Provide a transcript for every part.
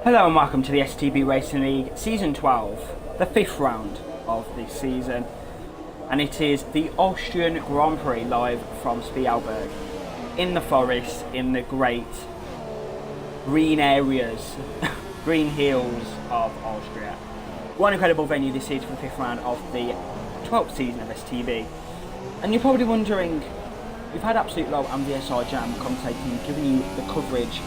Hello and welcome to the STB Racing League Season 12, the 5th round of this season. And it is the Austrian Grand Prix live from Spielberg, in the forest, in the great green areas, green hills of Austria. One incredible venue this season for the 5th round of the 12th season of STB. And you're probably wondering, we've had Absolute Low and VSR Jam commentating, giving you the coverage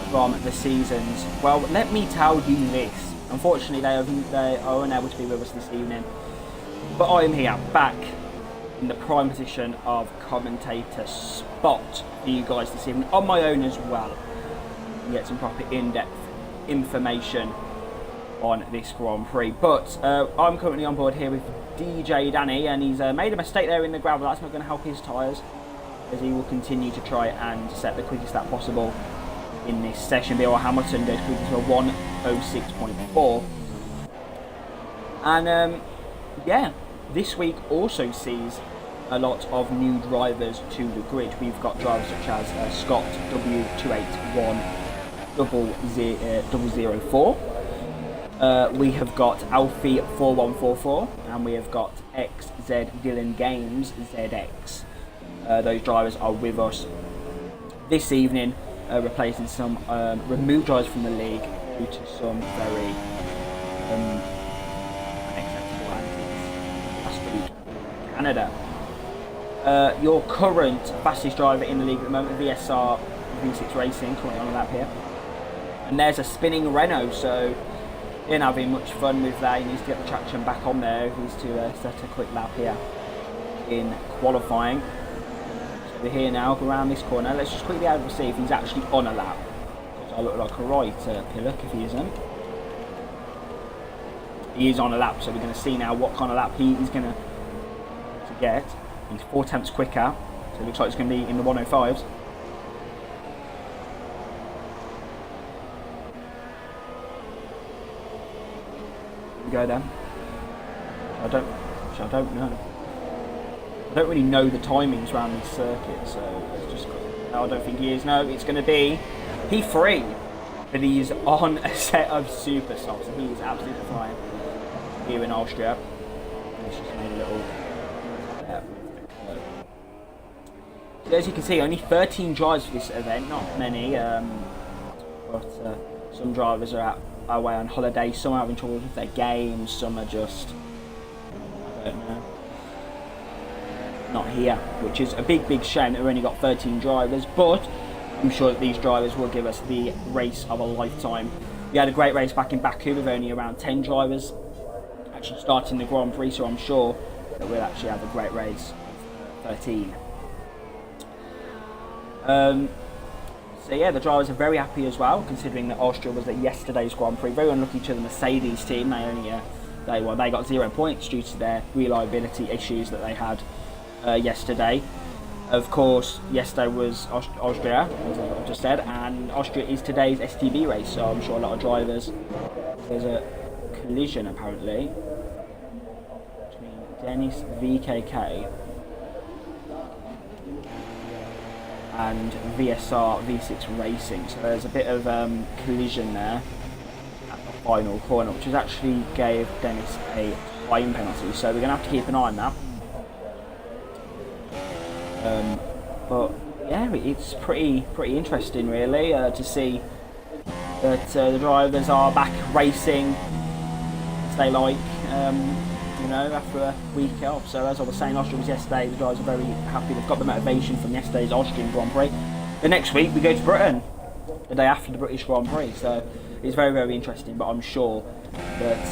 from the seasons. Well, let me tell you this. Unfortunately, they are unable to be with us this evening. But I am here, back in the prime position of commentator spot for you guys this evening, on my own as well. And get some proper in-depth information on this Grand Prix. But I'm currently on board here with DJ Danny, and he's made a mistake there in the gravel. That's not going to help his tyres, as he will continue to try and set the quickest lap possible in this session. Bill Hamilton goes quickly to a 1:06.4. And yeah, this week also sees a lot of new drivers to the grid. We've got drivers such as Scott W2810004. We have got Alfie 4144, and we have got XZ Dylan Games ZX. Those drivers are with us this evening, replacing some removed drivers from the league due to some very unacceptable antics last week in Canada. Your current fastest driver in the league at the moment, VSR V6 Racing, currently on a lap here. And there's a spinning Renault, so he ain't having much fun with that. He needs to get the traction back on there if he's to set a quick lap here in qualifying. We're here now, go around this corner. Let's just quickly have to see if he's actually on a lap. Because I look like a right pillock if he isn't. He is on a lap, so we're going to see now what kind of lap he is going to get. He's 4 tenths quicker, so it looks like it's going to be in the 105s. Here we go then. I don't know. I don't really know the timings around this circuit, so let's just. No, I don't think he is. No, it's going to be P3, but he's on a set of super softs, and he is absolutely flying here in Austria. Let's just made a little. So as you can see, only 13 drivers for this event, not many, but some drivers are away on holiday, some are having trouble with their games, some are just, I don't know, not here, which is a big shame that we've only got 13 drivers, but I'm sure that these drivers will give us the race of a lifetime. We had a great race back in Baku with only around 10 drivers actually starting the Grand Prix, so I'm sure that we'll actually have a great race of 13. So yeah, the drivers are very happy as well, considering that Austria was at yesterday's Grand Prix. Very unlucky to the Mercedes team. They only they got 0 points due to their reliability issues that they had yesterday. Of course, yesterday was Austria, as I've just said, and Austria is today's STB race. So I'm sure a lot of drivers. There's a collision apparently between Dennis VKK and VSR V6 Racing, so there's a bit of collision there at the final corner, which has actually gave Dennis a time penalty, so we're going to have to keep an eye on that. But yeah, it's pretty interesting really to see that the drivers are back racing as they like, you know, after a week off. So as I was saying, Austria was yesterday, the drivers are very happy. They've got the motivation from yesterday's Austrian Grand Prix. The next week we go to Britain, the day after the British Grand Prix. So it's very interesting, but I'm sure that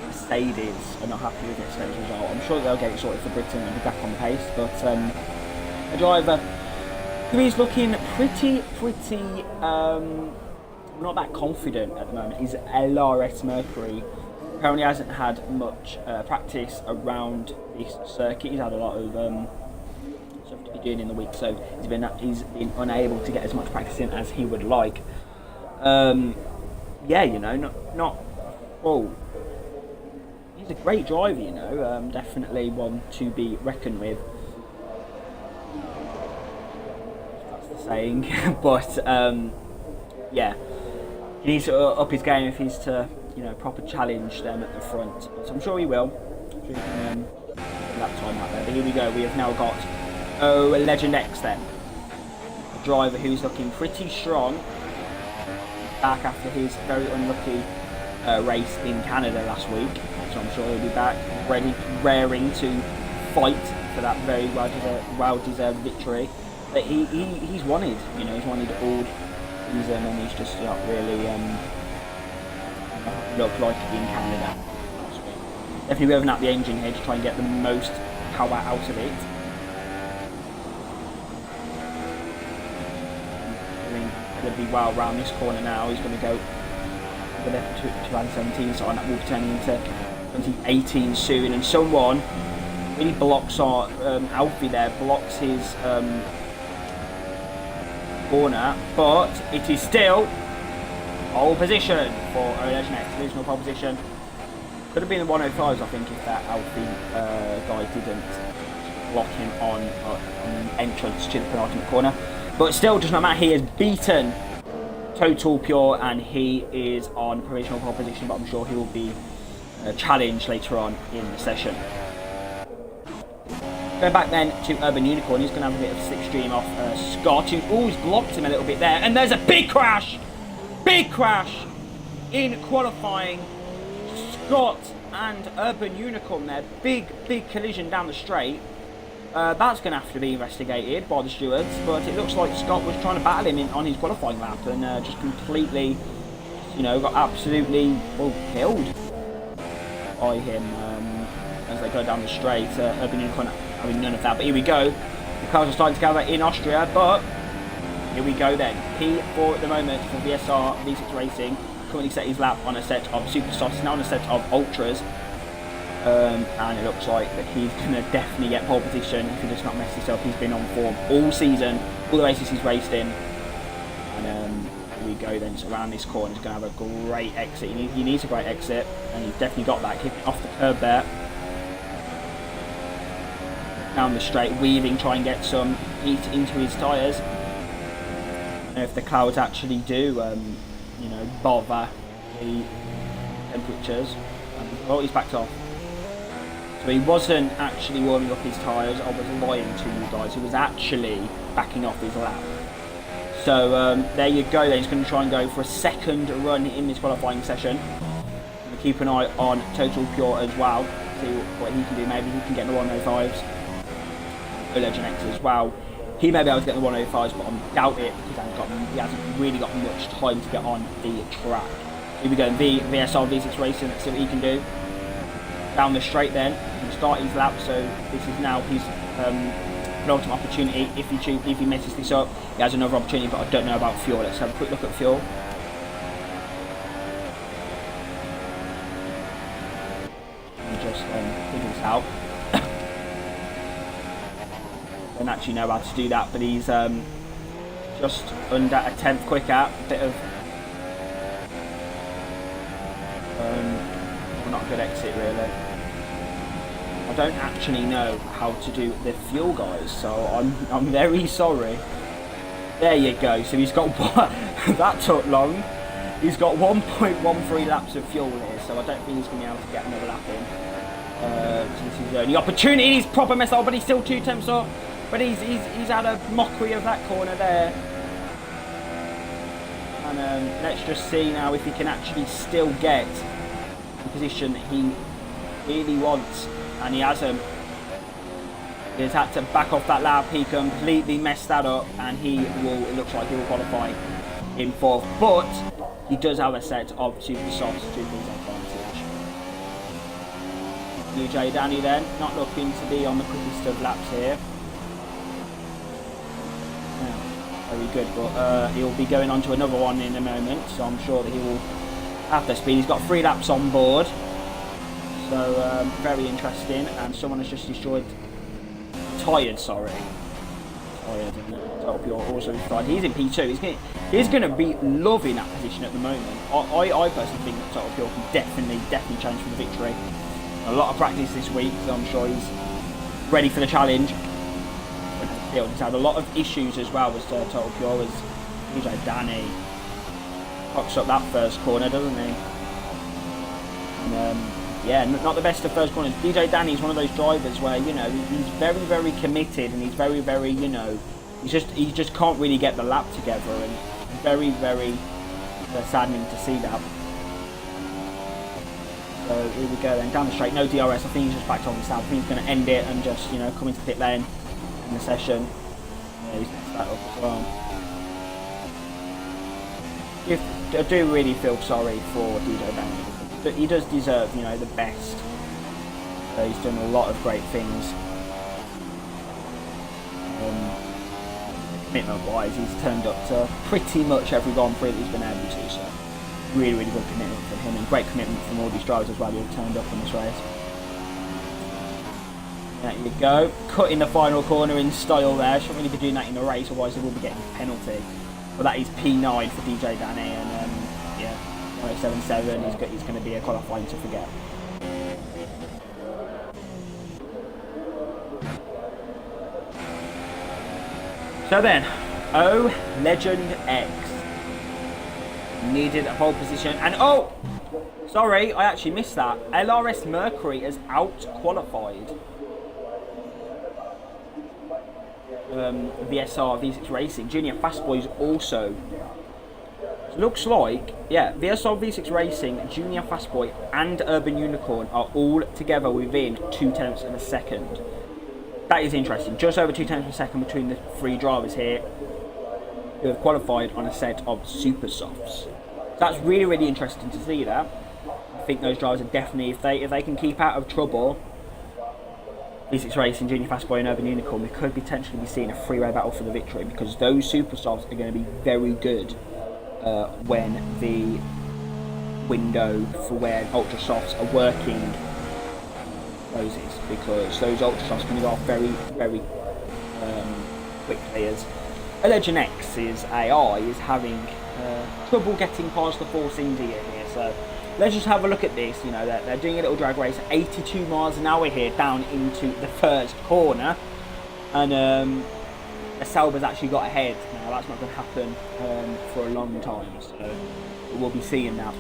Mercedes are not happy with yesterday's result. I'm sure they'll get it sorted for Britain and be back on the pace. But a driver who is looking pretty not that confident at the moment is LRS Mercury. Apparently hasn't had much practice around this circuit. He's had a lot of stuff to be doing in the week, so he's been unable to get as much practice in as he would like. Yeah, you know, not well. He's a great driver, you know. Definitely one to be reckoned with. That's the saying. But yeah, he needs to up his game if he's to, you know, proper challenge them at the front. But I'm sure he will. So he can lap time out there. But here we go. We have now got Legend X then, a driver who's looking pretty strong. Back after his very unlucky race in Canada last week, so I'm sure he'll be back ready, raring to fight for that very well-deserved victory that he's wanted. You know, he's wanted all season, and he's just not really looked like in Canada last week. Definitely revving up the engine here to try and get the most power out of it. Going to be well around this corner now. He's going to go over there for 2017, so that will be turning into 2018 soon. And someone really blocks our Alfie there, blocks his corner, but it is still pole position for Legend X, original pole position. Could have been the 105s, I think, if that Alfie guy didn't block him on the entrance to the penultimate corner. But still, does not matter. He has beaten Total Pure, and he is on provisional pole position. But I'm sure he will be challenged later on in the session. Going back then to Urban Unicorn, he's going to have a bit of slipstream off Scott, who always blocked him a little bit there. And there's a big crash in qualifying. Scott and Urban Unicorn there, big collision down the straight. That's going to have to be investigated by the stewards, but it looks like Scott was trying to battle him on his qualifying lap and just completely, you know, got absolutely, well, killed by him as they go down the straight. Urban Unicorn having none of that, but here we go. The cars are starting to gather in Austria, but here we go then. P4 at the moment for VSR V6 Racing. Currently set his lap on a set of Superstars, now on a set of Ultras. And it looks like that he's going to definitely get pole position if he does not mess this up. He's been on form all season, all the races he's raced in. And here we go then, so around this corner he's going to have a great exit. He needs a great exit, and he's definitely got that, kicking off the curb there. Down the straight, weaving, try and get some heat into his tyres. I don't know if the clouds actually do, you know, bother the temperatures. Oh, he's backed off. So he wasn't actually warming up his tyres. I was lying to you guys. He was actually backing off his lap. So there you go then. He's going to try and go for a second run in this qualifying session. We'll keep an eye on Total Pure as well. See what he can do. Maybe he can get the 105s. Legend X as well. He may be able to get the 105s, but I doubt it because he hasn't really got much time to get on the track. Here we go, VSR V6 Racing, let's see what he can do. Down the straight then, he can start his lap, so this is now his penultimate opportunity. If he messes this up, he has another opportunity, but I don't know about fuel. Let's have a quick look at fuel. And just figure this out. Don't actually know how to do that, but he's just under a tenth quicker, bit of not a good exit really. I don't actually know how to do the fuel, guys, so I'm very sorry. There you go. So he's got that took long. He's got 1.13 laps of fuel here, so I don't think he's going to be able to get another lap in. So this is the only opportunity. He's proper messed up, but he's still 2 tenths off. But he's had a mockery of that corner there. And let's just see now if he can actually still get the position that he really wants, and he hasn't. He's had to back off that lap. He completely messed that up, and it looks like he will qualify in 4th, but he does have a set of super softs to his advantage. New J Danny then, not looking to be on the quickest of laps here. Very good, but he'll be going on to another one in a moment, so I'm sure that he will have the speed. He's got 3 laps on board, so very interesting. And someone has just destroyed tyres. Tired, and Pure also destroyed. He's in P2. He's going to be loving that position at the moment. I personally think that Total Pure can definitely challenge for the victory. A lot of practice this week, so I'm sure he's ready for the challenge. field. He's had a lot of issues as well as Total Pure, as DJ Danny cocks up that first corner, doesn't he? And, yeah, not the best of first corners. DJ Danny's one of those drivers where, you know, he's very, very committed, and he's very, very, you know, he just can't really get the lap together, and very, very saddening to see that. So here we go then, down the straight, no DRS. I think he's just backed on himself. I think he's going to end it and just, you know, come into pit lane in the session. Yeah, he's messed that up as well. I do really feel sorry for DJ Danny, but he does deserve, you know, the best. He's done a lot of great things. Commitment-wise, he's turned up to pretty much every Grand Prix that he's been able to. So really, really good commitment from him, and great commitment from all these drivers as well who have turned up in this race. There you go, cutting the final corner in style there. Shouldn't really be doing that in a race, otherwise they will be getting a penalty. But that is P9 for DJ Danny, and yeah, 107.7 he's going to be a qualifying to forget. So then, O Legend X needed a pole position, and oh, sorry, I actually missed that. LRS Mercury has out-qualified VSR V6 Racing. Junior Fast Boys also. Looks like, yeah, VSR V6 Racing, Junior Fast Boy and Urban Unicorn are all together within 0.2 of a second. That is interesting. Just over 0.2 of a second between the three drivers here who have qualified on a set of super softs. That's really, really interesting to see that. I think those drivers are definitely, if they can keep out of trouble, V6 Racing, Junior Fast Boy and Urban Unicorn, we could potentially be seeing a three-way battle for the victory, because those super softs are going to be very good when the window for where Ultra Softs are working closes, because those Ultra Softs can go off very, very quickly, as Legend X's AI is having trouble getting past the Force India here. So let's just have a look at this. You know, they're doing a little drag race at 82 miles an hour here down into the first corner, and Sauber's actually got ahead. Now that's not going to happen for a long time, so we'll be seeing that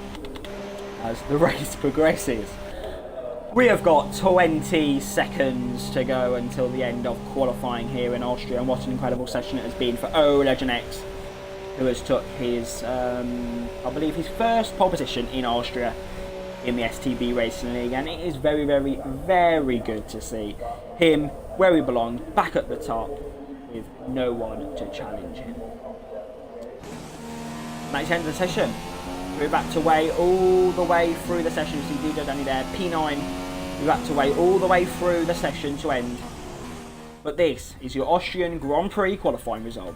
as the race progresses. We have got 20 seconds to go until the end of qualifying here in Austria, and what an incredible session it has been for O Legend X, who has took his, I believe, his first pole position in Austria in the STB Racing League, and it is very, very, very good to see him where he belongs, back at the top, with no one to challenge him. That's the end of the session. We're back to weigh all the way through the session. You see DJ Danny there, P9. We're back to weigh all the way through the session to end. But this is your Austrian Grand Prix qualifying result.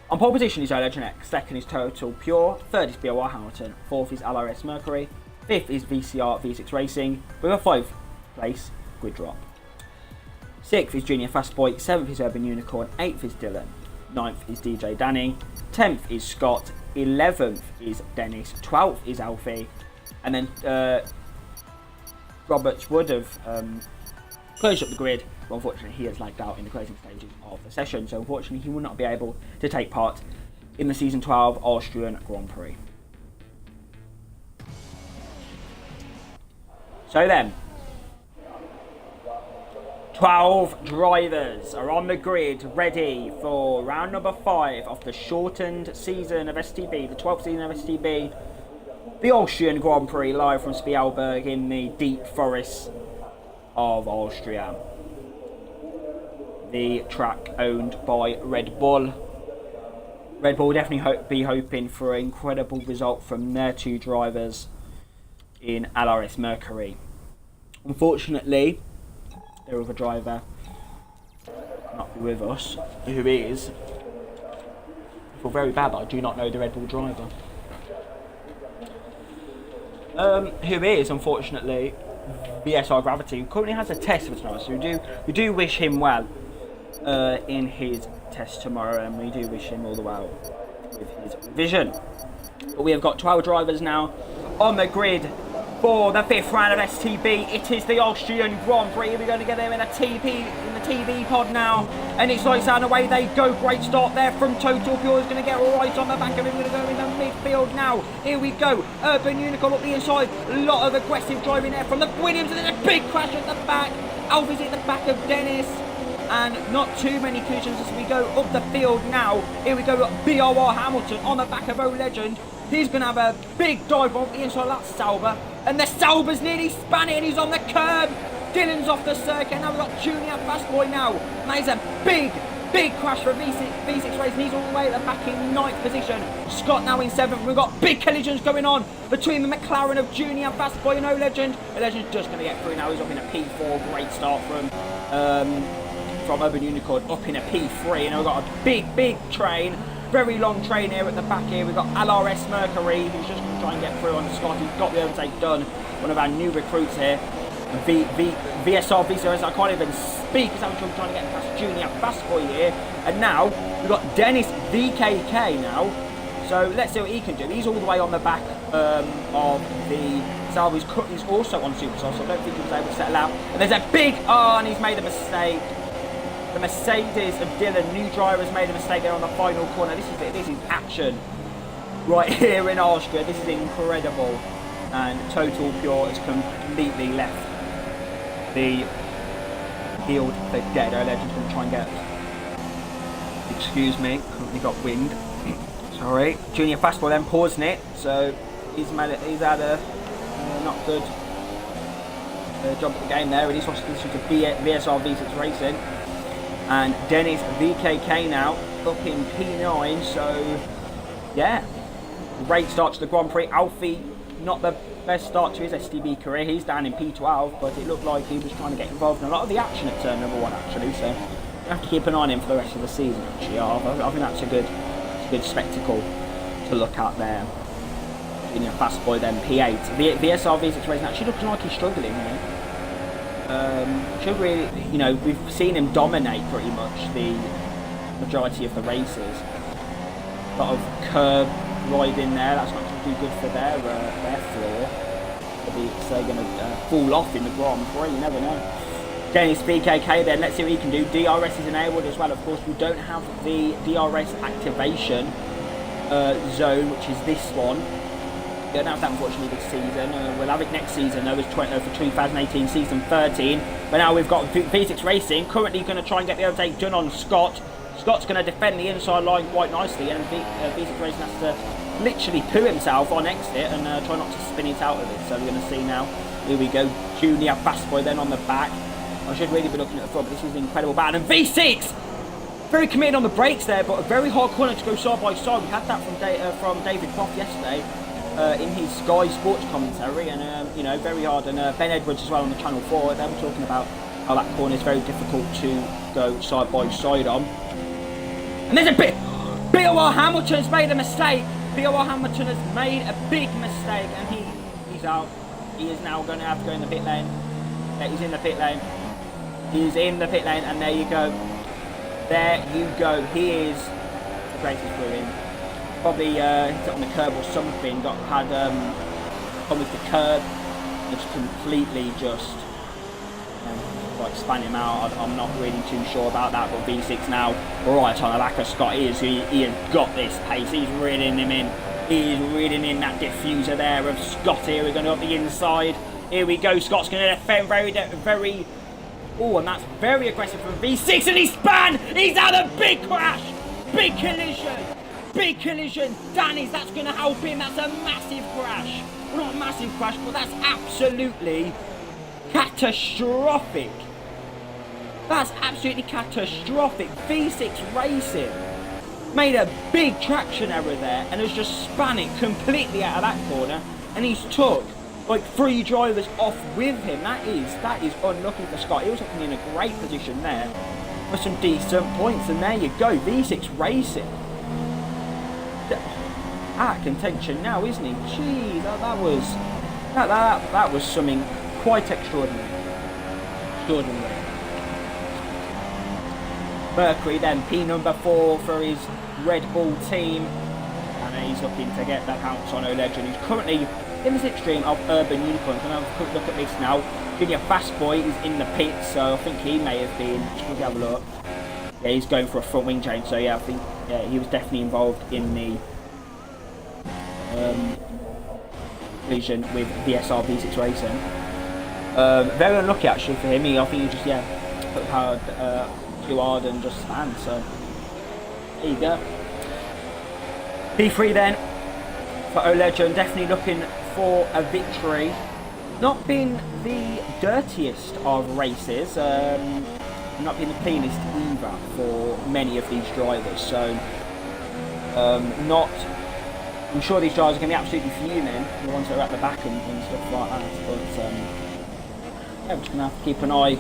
On pole position is O Legend X, second is Total Pure, third is BOR Hamilton, fourth is LRS Mercury, fifth is VCR V6 Racing, with a 5th place grid drop. 6th is Junior Fast Boy, 7th is Urban Unicorn, 8th is Dylan, 9th is DJ Danny, 10th is Scott, 11th is Dennis, 12th is Alfie, and then Roberts would have closed up the grid, but unfortunately he has lagged out in the closing stages of the session, so unfortunately he will not be able to take part in the Season 12 Austrian Grand Prix. So then, 12 drivers are on the grid ready for round number 5 of the shortened season of STB, the 12th season of STB, the Austrian Grand Prix, live from Spielberg in the deep forests of Austria. The track owned by Red Bull. Red Bull will definitely be hoping for an incredible result from their two drivers in LRS Mercury. Unfortunately, their other driver cannot be with us, who is, I feel very bad that I do not know the Red Bull driver. Who is, unfortunately, VSR Gravity, who currently has a test for tomorrow, so we do wish him well in his test tomorrow, and we do wish him all the well with his vision. But we have got 12 drivers now on the grid for the 5th round of STB. It is the Austrian Grand Prix. We're going to get them in the TV pod now, and it's lights out and away they go. Great start there from Total Pure. Is going to get right on the back of him. We're going to go in the midfield now. Here we go. Urban Unicorn up the inside. A lot of aggressive driving there from the Williams, and there's a big crash at the back. Alva's at the back of Dennis. And not too many collisions as we go up the field now. Here we go, BRR Hamilton on the back of O Legend. He's going to have a big dive on the inside of that Sauber. And the Sauber's nearly spanning and he's on the curb. Dylan's off the circuit. Now we've got Junior Fast Boy now. And that is a big crash for V6 Race. And he's all the way at the back in 9th position. Scott now in 7th. We've got big collisions going on between the McLaren of Junior Fast Boy and O Legend. O Legend's just going to get through now. He's up in a P4. Great start from Urban Unicorn up in a P3, and we've got a big train, very long train here at the back here. We've got LRS Mercury, who's just going to try and get through on Scott. He's got the overtake done, one of our new recruits here. VSR VCRS, I can't even speak, he's having trouble trying to get past Junior Fast Boy here. And now we've got Dennis VKK now, so let's see what he can do. He's all the way on the back of the Salve. He's also on Superstar, so I don't think he was able to settle out. And there's a big, and he's made a mistake. The Mercedes of Dylan, new driver, has made a mistake there on the final corner. This is action right here in Austria. This is incredible. And Total Pure has completely left the field for dead. O Legend's going to try and get, excuse me, currently got wind. Sorry. Junior Fastball then pausing it. So he's had a not good job at the game there. And he's lost this to VSR V6 Racing. And Dennis VKK now up in P9, so yeah, great start to the Grand Prix. Alfie, not the best start to his STB career. He's down in P12, but it looked like he was trying to get involved in a lot of the action at turn number 1 actually, so you have to keep an eye on him for the rest of the season actually. I think that's a good spectacle to look at there. Junior Fast Boy then P8. VSR V6 Racing actually looking like he's struggling here. Should really, you know, we've seen him dominate pretty much the majority of the races. A lot of curb riding there. That's not too good for their floor. They're going to fall off in the Grand Prix. You never know. Dennis BKK then. Let's see what he can do. DRS is enabled as well. Of course, we don't have the DRS activation zone, which is this one. We don't have that unfortunately this season. We'll have it next season though, for 2018 season 13. But now we've got V6 Racing currently going to try and get the overtake done on Scott. Scott's going to defend the inside line quite nicely, and V6 Racing has to literally poo himself on exit and try not to spin it out of it. So we're going to see now. Here we go, Junior Fast Boy then on the back. I should really be looking at the front, but this is an incredible battle. And V6! Very committed on the brakes there, but a very hard corner to go side by side. We had that from David Croft yesterday. In his Sky Sports commentary, and you know, very hard, and Ben Edwards as well on the Channel 4. They were talking about how that corner is very difficult to go side by side on. And there's a bit. BOR Hamilton's made a mistake. BOR Hamilton has made a big mistake, and he's out. He is now going to have to go in the pit lane. Yeah, he's in the pit lane. He's in the pit lane, and there you go. There you go. He is the greatest ruin. Probably hit it on the curb or something, had come with the curb, just completely just like span him out. I'm not really too sure about that, but V6 now right on the back of Scott. He has got this pace. He's reeling him in. He's reeling in that diffuser there of Scott here. We're going to up the inside. Here we go. Scott's going to defend very. Oh, and that's very aggressive from V6, and he span. He's had a big crash, big collision. Big collision, Danny's, that's going to help him. That's a massive crash. Well, not a massive crash, but that's absolutely catastrophic. That's absolutely catastrophic. V6 Racing made a big traction error there and has just span it completely out of that corner, and he's took like 3 drivers off with him. That is unlucky for Scott. He was looking in a great position there for some decent points, and there you go, V6 Racing. Contention now, isn't he? Gee, that was something quite extraordinary. Mercury then P number 4 for his Red Bull team, and he's looking to get that pounce on O Legend. He's currently in the slipstream of Urban Unicorn. Can I have a quick look at this now? Junior Fast Boy is in the pit, so I think he may have been. We'll have a look. Yeah, he's going for a front wing change, so yeah, I think he was definitely involved in the collision with the SRB situation. Very unlucky actually for him. I think he just put hard too hard and just spanned. So there you go. P3 then for O-Legend, definitely looking for a victory. Not been the dirtiest of races, not been the cleanest either for many of these drivers. So I'm sure these drivers are going to be absolutely fuming, the ones that are at the back and stuff like that. But yeah, we're just going to have to keep an eye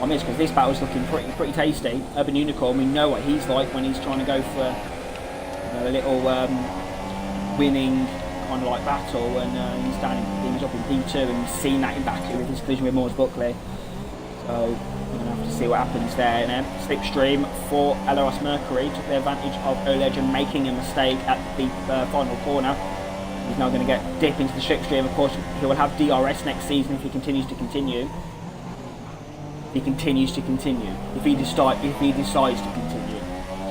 on this because this battle's looking pretty tasty. Urban Unicorn, we know what he's like when he's trying to go for a little winning kind of like battle, and he's up in P2, and we've seen that in Baku with his collision with Morse Buckley. So we're going to have to see what happens there. And then slipstream for LRS Mercury took the advantage of O-Legend making a mistake at the final corner. He's now going to get dip into the slipstream. Of course, he will have DRS next season if he continues to continue. If he decides to continue.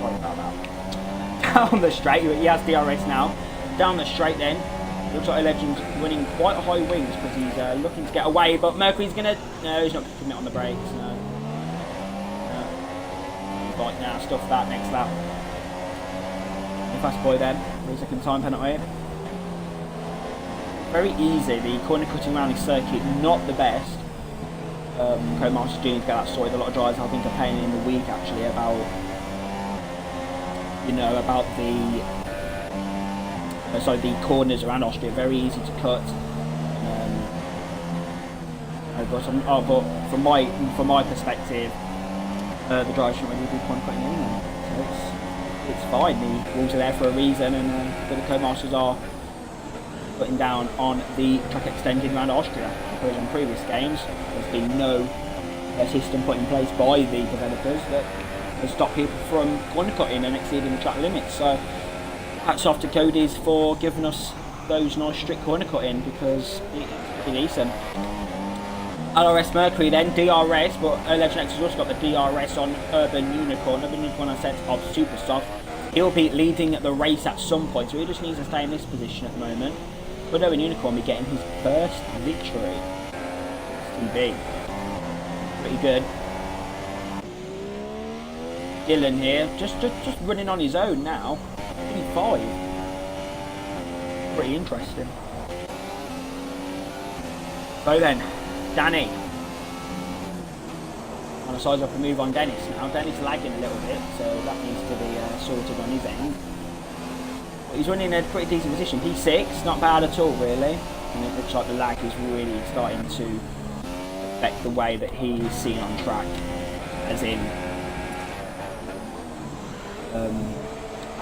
Sorry about that. Down the straight, he has DRS now. Down the straight then, looks like O-Legend's winning quite high wings because he's looking to get away, but Mercury's gonna, no, he's not going to commit on the brakes, no. Right now, stuff that next lap. Fast Boy then, 3-second time penalty. Very easy, the corner cutting around the circuit, not the best. Co-Masters do need to get that sorted. A lot of drivers I think are paying in the week actually about, about the corners around Austria, very easy to cut. But from my perspective, the driver shouldn't really be corner cutting anyway. So it's fine. The rules are there for a reason, and the co-masters are putting down on the track extension around Austria. Because in previous games, there's been no system put in place by the developers that has stopped people from corner cutting and exceeding the track limits. So hats off to Cody's for giving us those nice strict corner cutting, because it's pretty decent. LRS Mercury then, DRS, but O-Legend X has also got the DRS on Urban Unicorn. Urban Unicorn has set of super soft. He'll be leading the race at some point, so he just needs to stay in this position at the moment. But Urban Unicorn will be getting his first victory. STB. Pretty good. Dylan here, just running on his own now. P5. Pretty interesting. So then, Danny. On a size up and move on Dennis now. Dennis lagging a little bit, so that needs to be sorted on his end. But he's running in a pretty decent position. P6, not bad at all really. And it looks like the lag is really starting to affect the way that he is seen on track.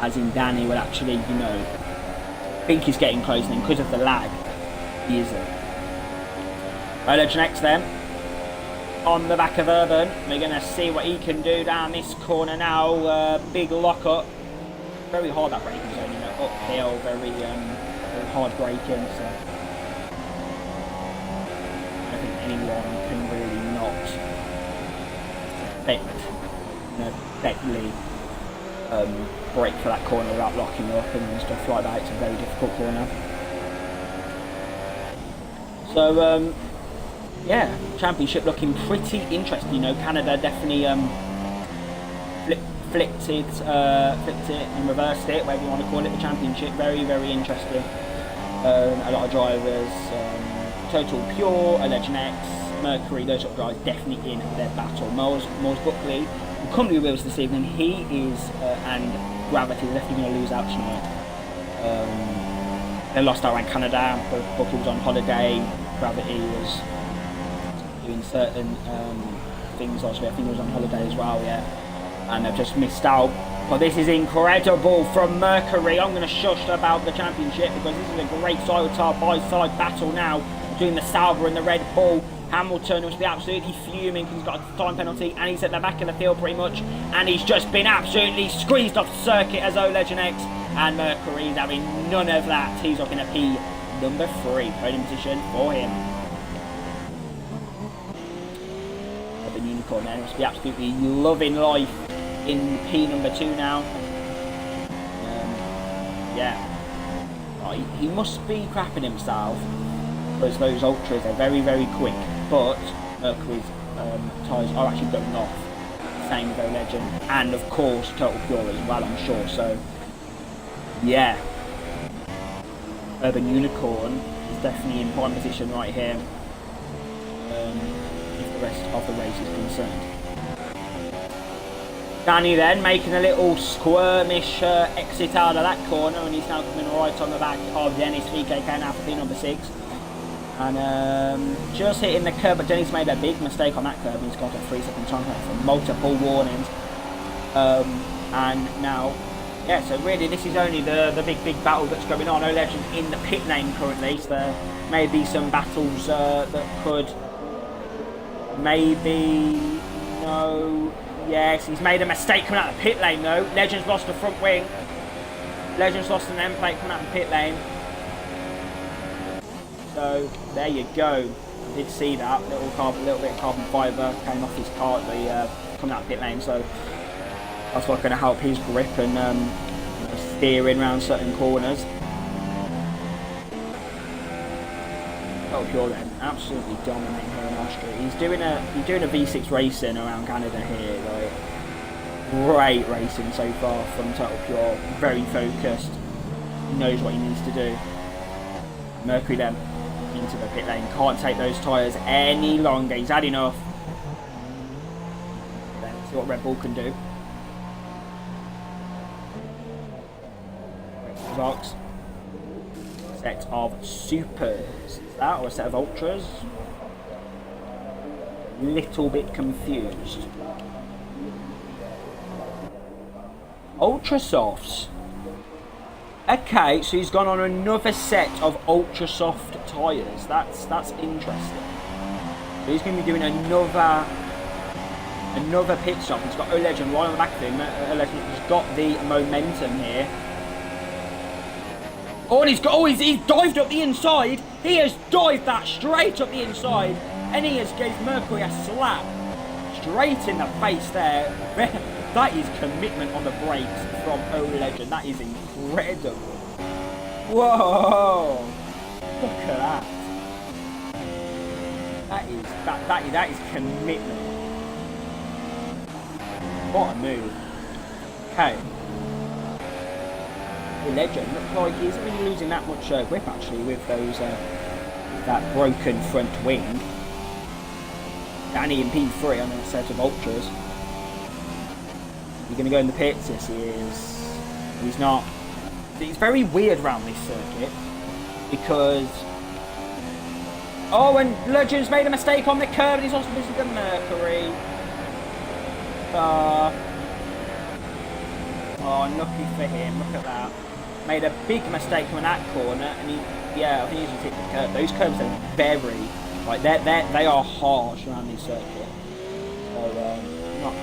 As in Danny will actually, think he's getting close, and because of the lag, he isn't. O-Legend X then, on the back of Urban. We're going to see what he can do down this corner now. Big lock-up. Very hard that braking zone, uphill, very hard braking, so I don't think anyone can really not effectively brake for that corner without locking up and stuff like that. It's a very difficult corner. So yeah, championship looking pretty interesting. Canada definitely flipped it and reversed it, whatever you want to call it. The championship, very, very interesting. A lot of drivers, Total Pure, O-Legend X, Mercury, those sort of drivers definitely in their battle. Morse Buckley will come to with us this evening. He is, and Gravity is definitely going to lose out tonight. They lost out in Canada, but Buckley was on holiday. Gravity was doing certain things also. I think he was on holiday as well, yeah. And they've just missed out. But this is incredible from Mercury. I'm going to shush about the championship because this is a great side-by-side battle now between the Sauber and the Red Bull. Hamilton must be absolutely fuming because he's got a time penalty and he's at the back of the field pretty much. And he's just been absolutely squeezed off the circuit as O-Legend X. And Mercury's having none of that. He's looking at P1. number 3. Podium position for him. The unicorn there must be absolutely loving life in P number 2 now. Yeah. Oh, he must be crapping himself because those ultras are very, very quick. But Mercury's tyres are actually going off. Same with Legend, and of course Total Pure as well, I'm sure. So yeah, Urban Unicorn is definitely in prime position right here, if the rest of the race is concerned. Danny then making a little squirmish exit out of that corner, and he's now coming right on the back of Dennis VKK now for P number 6. And just hitting the curb, but Denny's made a big mistake on that curb. He's got a 3-second time for multiple warnings. And now, yeah, so really this is only the big battle that's going on. No Legend in the pit lane currently, so there may be some battles that could maybe, no, yes, he's made a mistake coming out of the pit lane though. Legend's lost the front wing. Legend's lost an end plate coming out of the pit lane. So there you go. I did see that little bit of carbon fibre came off his car coming out of the pit lane. So that's what's going to help his grip and steering around certain corners. Oh, Pure then absolutely dominating here in Austria. He's doing a V6 racing around Canada here. Like, great racing so far from Total Pure. Very focused. He knows what he needs to do. Mercury then into the pit lane, can't take those tyres any longer, he's had enough. Let's see what Red Bull can do. Box. Set of supers, is that, or a set of ultras? Little bit confused. Ultra softs. Okay, so he's gone on another set of ultra soft tyres. That's interesting. So he's going to be doing another pit stop. He's got Legend right on the back of him. Legend's got the momentum here. Oh, and he's dived up the inside. He has dived that straight up the inside, and he has gave Mercury a slap straight in the face there. That is commitment on the brakes from Legend. That is incredible. Whoa! Look at that. That is commitment. What a move. Okay. Legend looks like he isn't really losing that much grip actually with those that broken front wing. Danny in P3 on a set of ultras. He's going to go in the pits? Yes, he is. He's not. It's very weird around this circuit because. Oh, and Legend's made a mistake on the curb and he's also missing the Mercury. Oh, lucky for him. Look at that. Made a big mistake on that corner, and I think he's just hit the curb. Those curbs are very, like, they are harsh around this circuit. So, not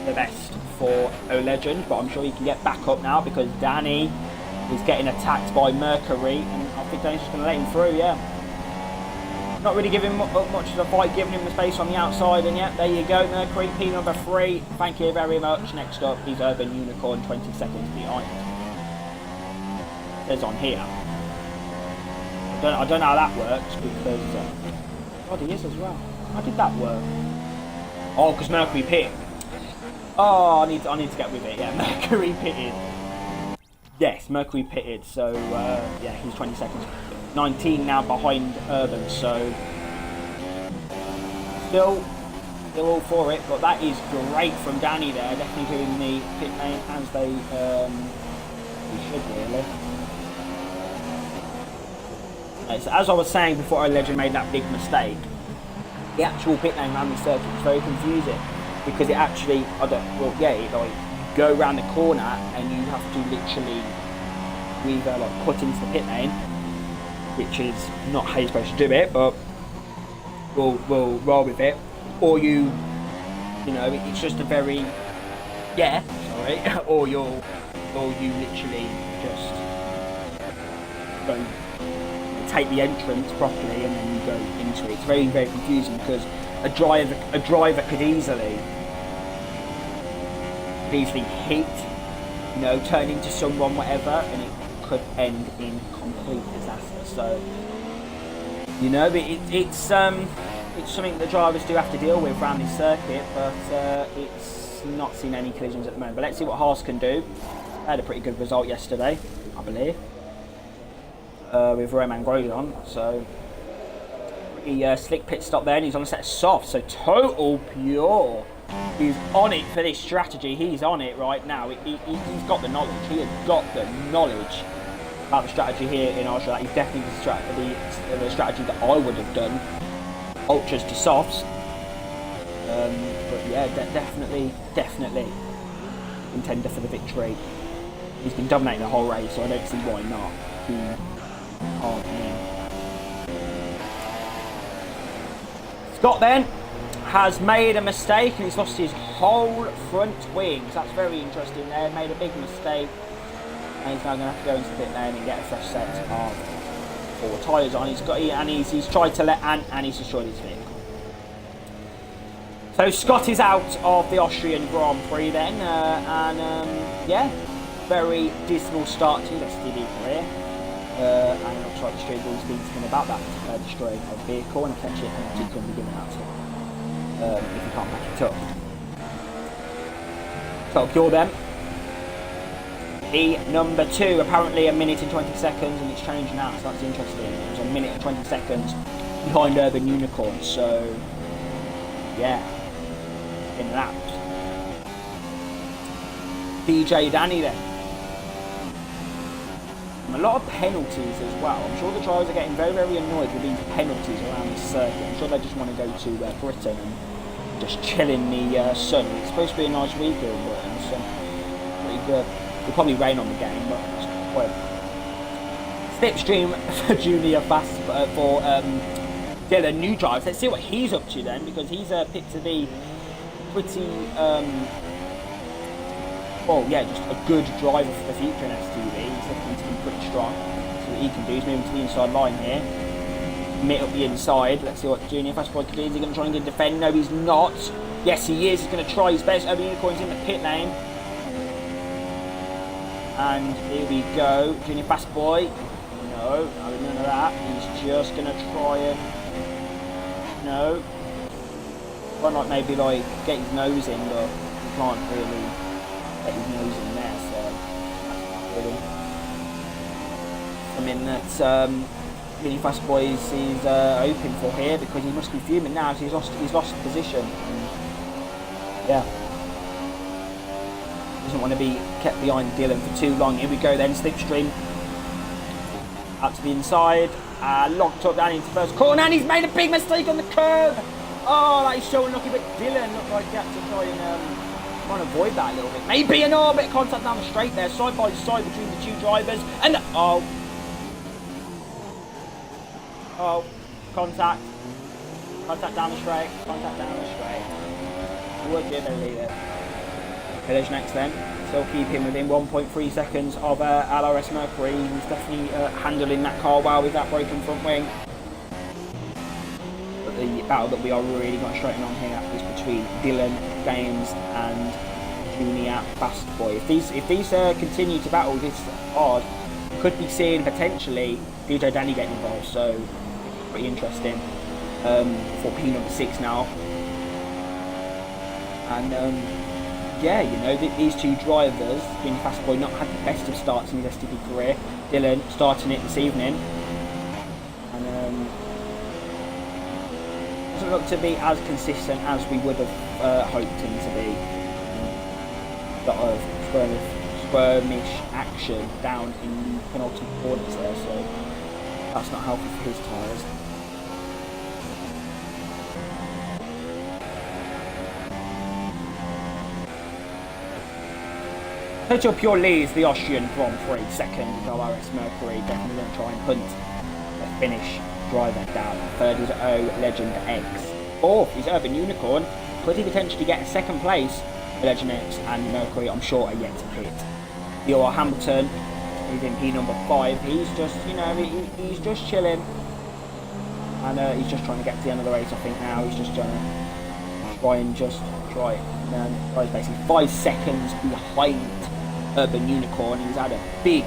the best for Legend, but I'm sure he can get back up now because Danny is getting attacked by Mercury, and I think Danny's just going to let him through, yeah. Not really giving him much of a fight, giving him the space on the outside, and yeah, there you go, Mercury, P number 3. Thank you very much. Next up is Urban Unicorn, 20 seconds behind. There's on here. I don't know how that works because God, he is as well. How did that work? Oh, because Mercury pitted. Oh, I need to get with it. Yeah, Mercury pitted. Yes, Mercury pitted. So yeah, he's 20 seconds. 19 now behind Urban. So still all for it. But that is great from Danny there. Definitely doing the pit lane as they should really. So as I was saying before, Legend made that big mistake. The actual pit lane around the circuit is very confusing because it actually, you go around the corner and you have to literally either like cut into the pit lane, which is not how you're supposed to do it, but we'll roll with it, or it's just a very or you literally just go take the entrance properly and then you go into it. It's very, very confusing because a driver could easily hit, you know, turn into someone, whatever, and it could end in complete disaster. So, you know, it's something the drivers do have to deal with around this circuit, but it's not seen any collisions at the moment. But let's see what Haas can do. They had a pretty good result yesterday, I believe, with Roman Grosjean. So pretty slick pit stop there, and he's on a set of softs. So total pure. He's on it for this strategy. He's on it right now. He's got the knowledge. He has got the knowledge about the strategy here in Austria. He's definitely the strategy that I would have done. Ultras to softs. But yeah, definitely contender for the victory. He's been dominating the whole race, so I don't see why not. He can't win. Scott then has made a mistake and he's lost his whole front wings. That's very interesting there. Made a big mistake. And he's now going to have to go into the pit lane and get a fresh set of 4 tyres on. He's tried to let and he's destroyed his vehicle. So Scott is out of the Austrian Grand Prix then, yeah, very dismal start to his STB career. And it looks like the street will speak to him about that destroying a vehicle, and potentially a penalty could be given out to him if he can't back it up. So pure then. The number 2, apparently 1 minute and 20 seconds, and it's changed now, so that's interesting. It was 1 minute and 20 seconds behind Urban Unicorn, so yeah, in laps. DJ Danny then. And a lot of penalties as well. I'm sure the drivers are getting very, very annoyed with these penalties around the circuit. I'm sure they just want to go to Britain and just chill in the sun. It's supposed to be a nice week here in Britain, so pretty good. It'll probably rain on the game, but well. Slipstream for Junior Fast for the new drivers. Let's see what he's up to then, because he's picked to be pretty, well, yeah, just a good driver for the future in STB. He's looking to be pretty strong. See what he can do. He's moving to the inside line here. Mitt up the inside. Let's see what Junior Fast Boy can do. Is he going to try and defend? No, he's not. Yes, he is. He's going to try his best. Urban Unicorn's in the pit lane. And here we go. Junior Fast Boy. No, none of that. He's just going to try and... No. Why not maybe like get his nose in, but he can't really get his nose in there, so that's really something that Junior Fast Boy is hoping for here, because he must be fuming now, so he's lost position. And yeah. Doesn't want to be kept behind Dylan for too long. Here we go then, Slipstream. Out to the inside. Locked up down into first corner, and he's made a big mistake on the curve. Oh, that is so unlucky, but Dylan looked like he had to try and avoid that a little bit. Maybe an bit of contact down the straight there, side by side between the two drivers. And, oh, contact. Contact down the straight. Contact down the straight. Would you believe it? Collision next then. Still keep him within 1.3 seconds of LRS Mercury. He's definitely handling that car well with that broken front wing. But the battle that we are really going to straighten on here is between Dylan, Games and Junior Fast Boy. If these continue to battle this hard, could be seeing potentially DJ Danny getting involved. So pretty interesting for P number 6 now. And yeah, you know, these two drivers, Junior Fast Boy, not had the best of starts in his STB career. Dylan starting it this evening, and doesn't look to be as consistent as we would have hoped him to be. A lot of squirmish action down in penultimate corners there, so that's not helpful for his tyres. Total Pure leads the Austrian Grand Prix. Second is LRS Mercury, definitely going to try and hunt the Finnish driver down. Third is O Legend X. Fourth is Urban Unicorn. Could he potentially get a second place? Legend X and Mercury, I'm sure, are yet to hit. Hamilton He's in P number 5. He's just, you know, he's just chilling. And he's just trying to get to the end of the race, I think, now. He's just trying to try he's basically 5 seconds behind Urban Unicorn. He's had a big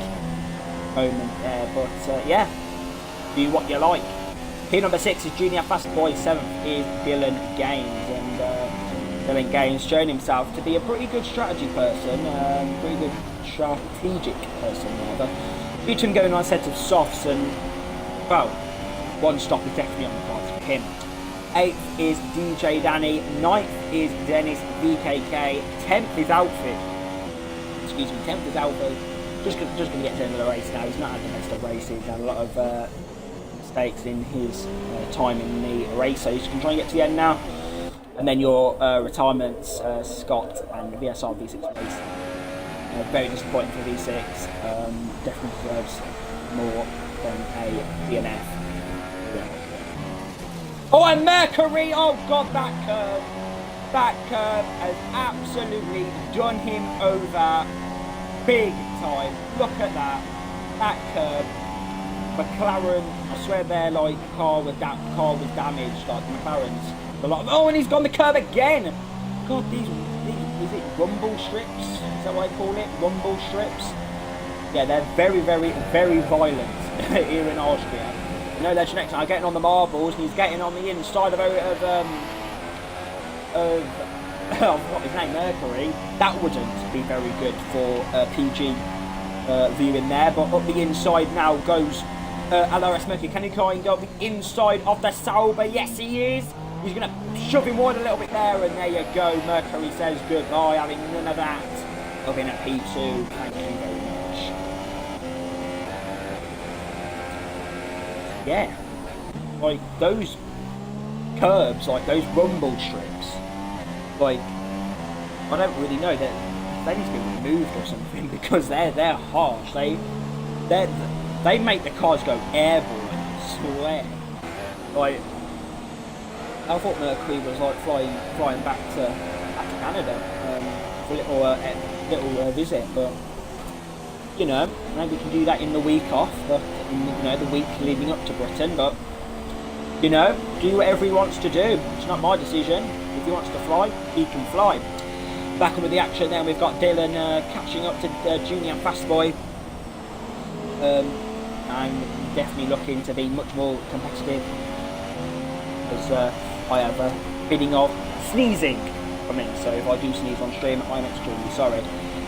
moment there, but yeah, do what you like. P number 6 is Junior Fast Boy. 7th is Dylan Gaines, and Dylan Gaines showing himself to be a pretty good strategy person, pretty good strategic person rather. Due to him going on a set of softs, and well, one stop is definitely on the cards for him. 8th is DJ Danny. 9th is Dennis VKK. 10th is Outfit. Excuse me, 10th is Outfit. Just going to get to the end of the race now. He's not had the best of races. He's had a lot of mistakes in his time in the race, so he's going to try and get to the end now. And then your retirements, Scott and VSR V6 race. Very disappointing for V6. Definitely deserves more than a DNF. Oh, and Mercury! Oh God, that curve has absolutely done him over big time. Look at that curve. McLaren, I swear their like car was damaged, like McLaren's. Oh, and he's gone the curve again. God, these is it rumble strips? Is that what I call it? Rumble strips? Yeah, they're very, very, very violent here in Austria. You know, there's next time getting on the marbles, and he's getting on the inside of what his name, Mercury. That wouldn't be very good for PG viewing there, but up the inside now goes LRS Mercury. Can he try and go up the inside of the Sauber? Yes, he is. He's going to shove him wide a little bit there, and there you go. Mercury says goodbye, having none of that. Up in a P2. Thank you very much. Yeah. Like, those curbs, like those rumble strips, like, I don't really know, that they need to be removed or something, because they're harsh. They make the cars go airborne, I swear. Like, I thought Mercury was like flying back to Canada for a little visit, but you know, maybe we can do that in the week off, but the week leading up to Britain. But you know, do whatever he wants to do. It's not my decision. If he wants to fly, he can fly. Back on with the action. Then we've got Dylan catching up to Junior Fast Boy. I'm definitely looking to be much more competitive, because I have a feeling of sneezing coming, so if I do sneeze on stream, I'm extremely sorry.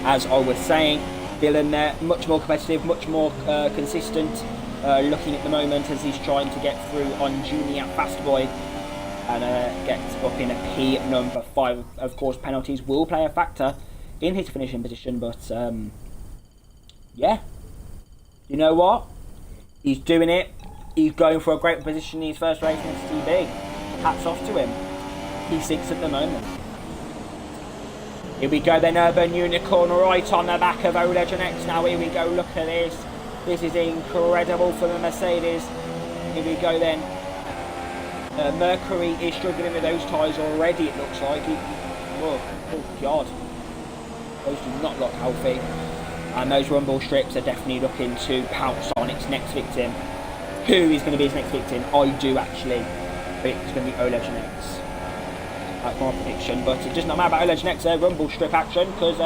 As I was saying, Dylan there, much more competitive, much more consistent, looking at the moment as he's trying to get through on Junior Fast Boy and gets up in a P number 5. Of course, penalties will play a factor in his finishing position, but yeah, you know what? He's doing it. He's going for a great position in his first race in STB. Hats off to him. P6 at the moment. Here we go then, Urban Unicorn right on the back of O-Legend X now. Here we go, look at this. This is incredible for the Mercedes. Here we go then. Mercury is struggling with those tyres already, it looks like. Oh God. Those do not look healthy. And those rumble strips are definitely looking to pounce on its next victim. Who is going to be his next victim? I do actually think it's going to be O-Legend X. That's my prediction, but it does not matter about O-Legend X, rumble strip action, because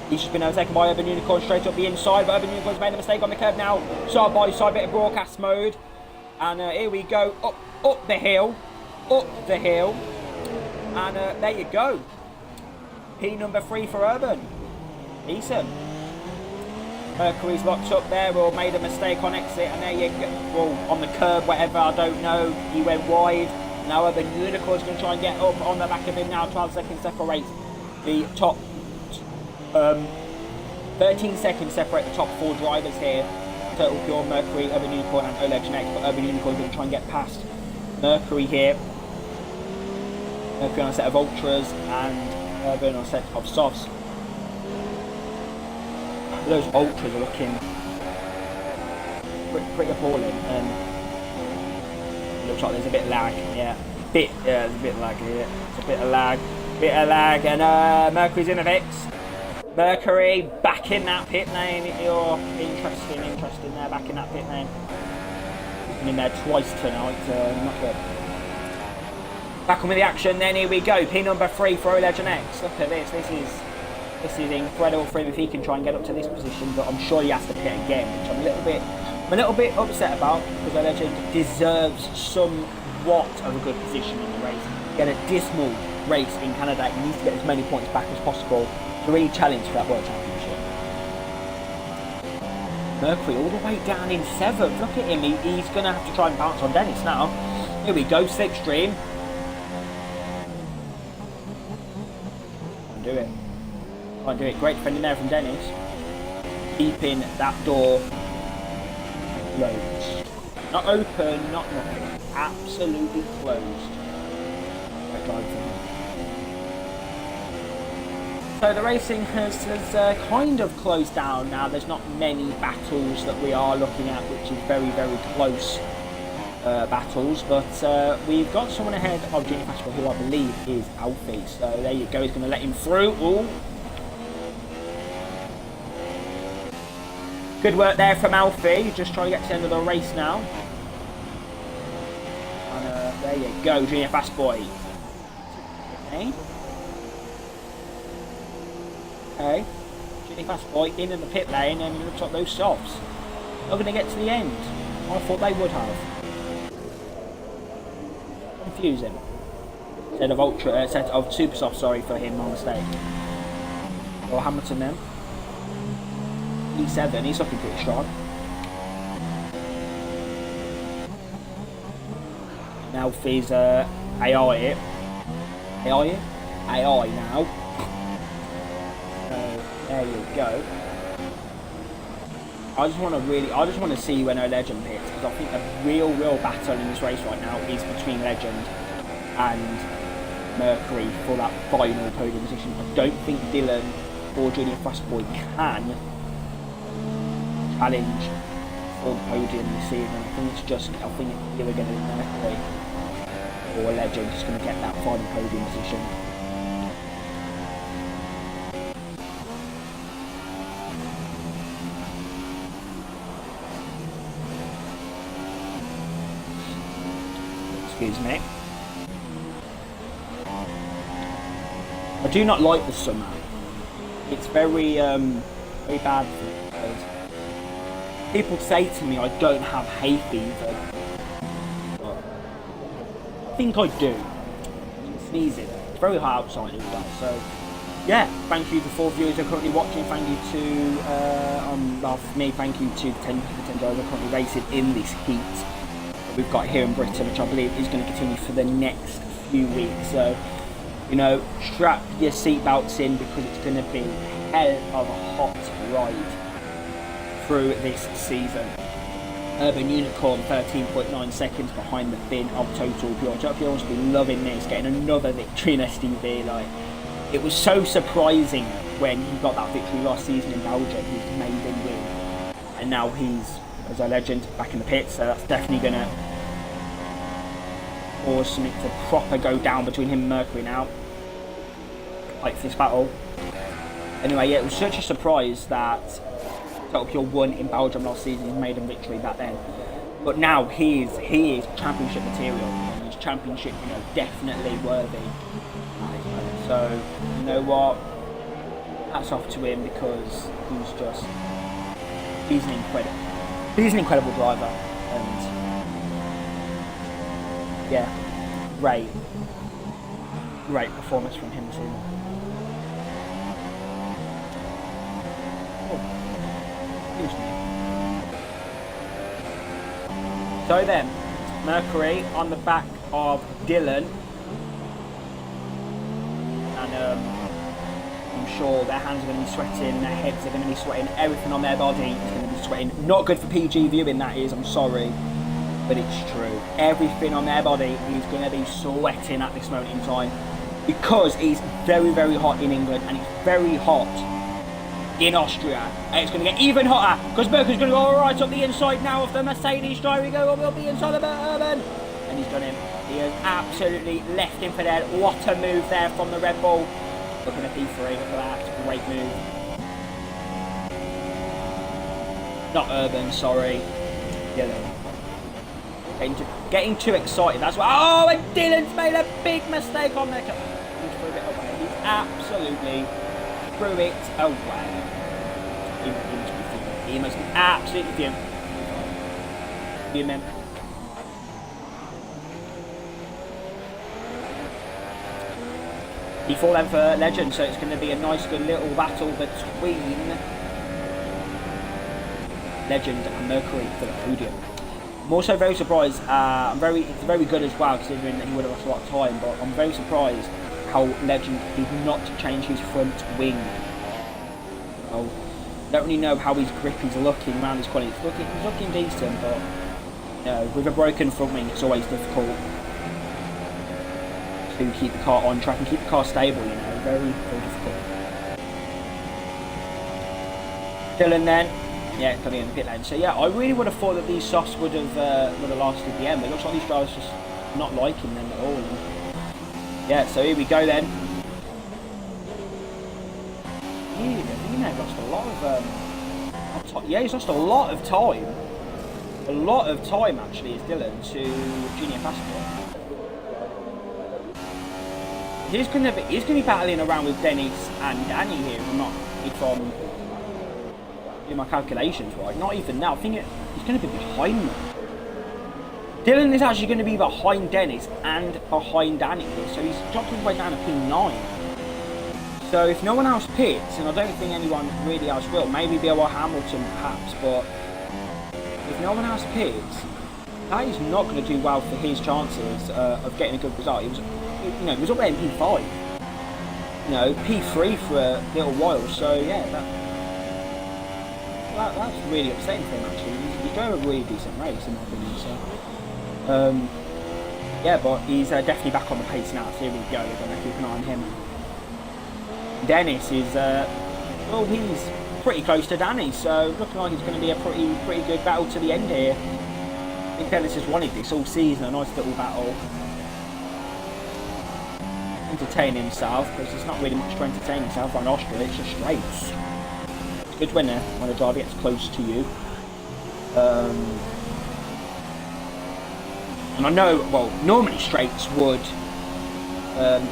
he's just been overtaken by Urban Unicorn straight up the inside, but Urban Unicorn's made a mistake on the curve now. Side by side, bit of broadcast mode. And here we go, up the hill, and there you go. P number 3 for Urban. Decent. Mercury's locked up there, or made a mistake on exit, and there you go. Well, on the curb, whatever, I don't know. He went wide. Now Urban Unicorn's going to try and get up on the back of him now. 12 seconds separate the top. 13 seconds separate the top 4 drivers here. Total Pure, Mercury, Urban Unicorn, and O-Legend X. But Urban Unicorn's going to try and get past Mercury here. Mercury on a set of ultras, and Urban on a set of softs. Those ultras are looking pretty appalling, and it looks like there's a bit of lag. Yeah, there's a bit of lag here. It's a bit of lag, and Mercury's in the mix. Mercury back in that pit lane. You're interesting there, back in that pit lane. Been in there twice tonight, not good. Back on with the action, then here we go. P number 3 for Legend X. Look at this. This is incredible for him if he can try and get up to this position, but I'm sure he has to pit again, which I'm a little bit upset about, because Legend deserves somewhat of a good position in the race. He had a dismal race in Canada. He needs to get as many points back as possible to really challenge for that World Championship. Mercury all the way down in 7th. Look at him. He's going to have to try and bounce on Dennis now. Here we go, slipstream. Can't do it. Can't do it. Great defending there from Dennis. Keeping that door closed. Not open, not nothing. Absolutely closed. Great drive from him. So the racing has kind of closed down now. There's not many battles that we are looking at, which is very, very close battles. But we've got someone ahead of Junior Fastball, who I believe is Alfie. So there you go. He's going to let him through. Ooh. Good work there from Alfie. Just trying to get to the end of the race now. And there you go, Junior Fastboy. Okay. Okay, Junior Fastboy in the pit lane, and it looks like those softs are going to get to the end. I thought they would have. Confusing. Set of super soft, sorry for him, my mistake. Or Hamilton then. E7, he's looking pretty strong. Now Alfie's AI now. There you go. I just want to see when a Legend pits, because I think the real battle in this race right now is between Legend and Mercury for that final podium position. I don't think Dylan or Junior Fastboy can challenge for the podium this season. I think it's either going to be Mercury or Legend just going to get that final podium position. Excuse me. I do not like the summer. It's very bad for me, because people say to me I don't have hay fever. But I think I do. I'm sneezing. It's very hot outside as well. So yeah, thank you to 4 viewers who are currently watching. Thank you to on behalf of me, thank you to the 10 drivers who are currently racing in this heat we've got here in Britain, which I believe is going to continue for the next few weeks. So, you know, strap your seatbelts in, because it's going to be a hell of a hot ride through this season. Urban Unicorn 13.9 seconds behind the Finn of Total Pure. Total Pure must be loving this, getting another victory in STB. Like, it was so surprising when he got that victory last season in Belgium, his maiden win, and now he's, as a Legend, back in the pits. So that's definitely going to cause something to proper go down between him and Mercury now. Like this battle. Anyway, yeah, it was such a surprise that Total Pure won in Belgium last season, his maiden victory back then. But now he is championship material. He's championship, you know, definitely worthy. So you know what? Hats off to him, because he's an incredible driver, and yeah, great performance from him this season. So then, Mercury on the back of Dylan, and I'm sure their hands are going to be sweating, their heads are going to be sweating, everything on their body is going to be sweating. Not good for PG viewing, that is, I'm sorry, but it's true. Everything on their body is going to be sweating at this moment in time, because it's very, very hot in England, and it's very hot in Austria, and it's going to get even hotter, because Mercury's going to go right up the inside now of the Mercedes. Driving go up the inside of the Urban, and he's done him. He has absolutely left him for dead. What a move there from the Red Bull. Looking at P3, look at that, great move. Not Urban, sorry. Dylan. Getting too excited. That's why. Oh, and Dylan's made a big mistake on there. He threw it away. He's absolutely threw it away. He must be absolutely fuming. Before them for Legend, so it's going to be a nice good little battle between Legend and Mercury for the podium. I'm also very surprised. It's very good as well, considering that he would have lost a lot of time. But I'm very surprised how Legend did not change his front wing. Oh, don't really know how his grip is looking around this quality. He's looking decent, but you know, with a broken front wing, it's always difficult to keep the car on track and keep the car stable. You know, very difficult. Dylan then. Yeah, coming in the pit lane. So yeah, I really would have thought that these softs would have lasted the end. But it looks like these drivers just not liking them at all. And yeah, so here we go then. He's lost a lot of yeah, he's lost a lot of time. A lot of time actually is Dylan to Junior Passport. He's gonna be battling around with Dennis and Danny here, if I'm do my calculations right. Not even now. I think he's going to be behind them. Dylan is actually going to be behind Dennis and behind Danny here, so he's dropped his way down to P9. So if no one else pits, and I don't think anyone really else will, maybe B.O.R. Hamilton perhaps, but if no one else pits, that is not going to do well for his chances of getting a good result. He was up there in P5, P3 for a little while. So yeah, that's really upsetting for him actually. He drove a really decent race in my opinion. So yeah, but he's definitely back on the pace now. So here we go. We're going to keep an eye on him. Dennis is he's pretty close to Danny, so looking like it's going to be a pretty good battle to the end here. I think Dennis has wanted this all season, a nice little battle. Entertain himself, because there's not really much to entertain himself on Austria. It's just straights. It's good when a driver gets close to you. And I know, well, normally straights would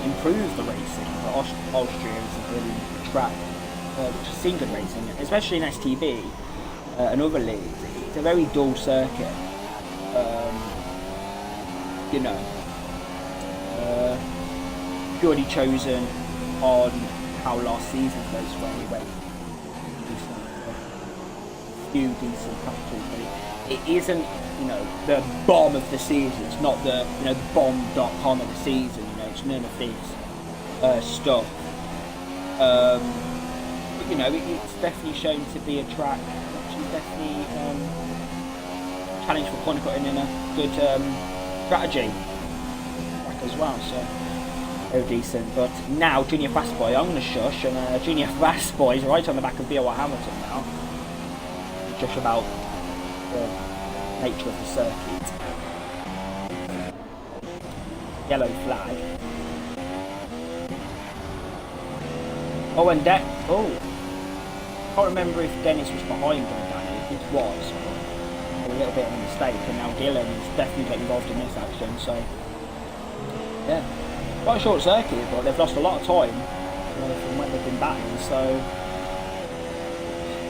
improve the racing, but Austria is a really good track, which has seen good racing, especially in STB and other leagues. It's a very dull circuit, purely chosen on how last season's race went. We went a few decent capitals, but it isn't, the bomb of the season. It's not the, the bomb.com of the season. It's none of this stuff. But it's definitely shown to be a track which is definitely challenge for corner cutting in a good strategy track as well. So very decent. But now Junior Fast Boy, I'm going to shush, and Junior Fast Boy is right on the back of B.O.R. Hamilton now. Just about the nature of the circuit. Yellow flag. Oh, and can't remember if Dennis was behind on Danny. If he was, a little bit of a mistake, and now Dylan is definitely getting involved in this action. So yeah, quite a short circuit, but they've lost a lot of time from when they've been battling. So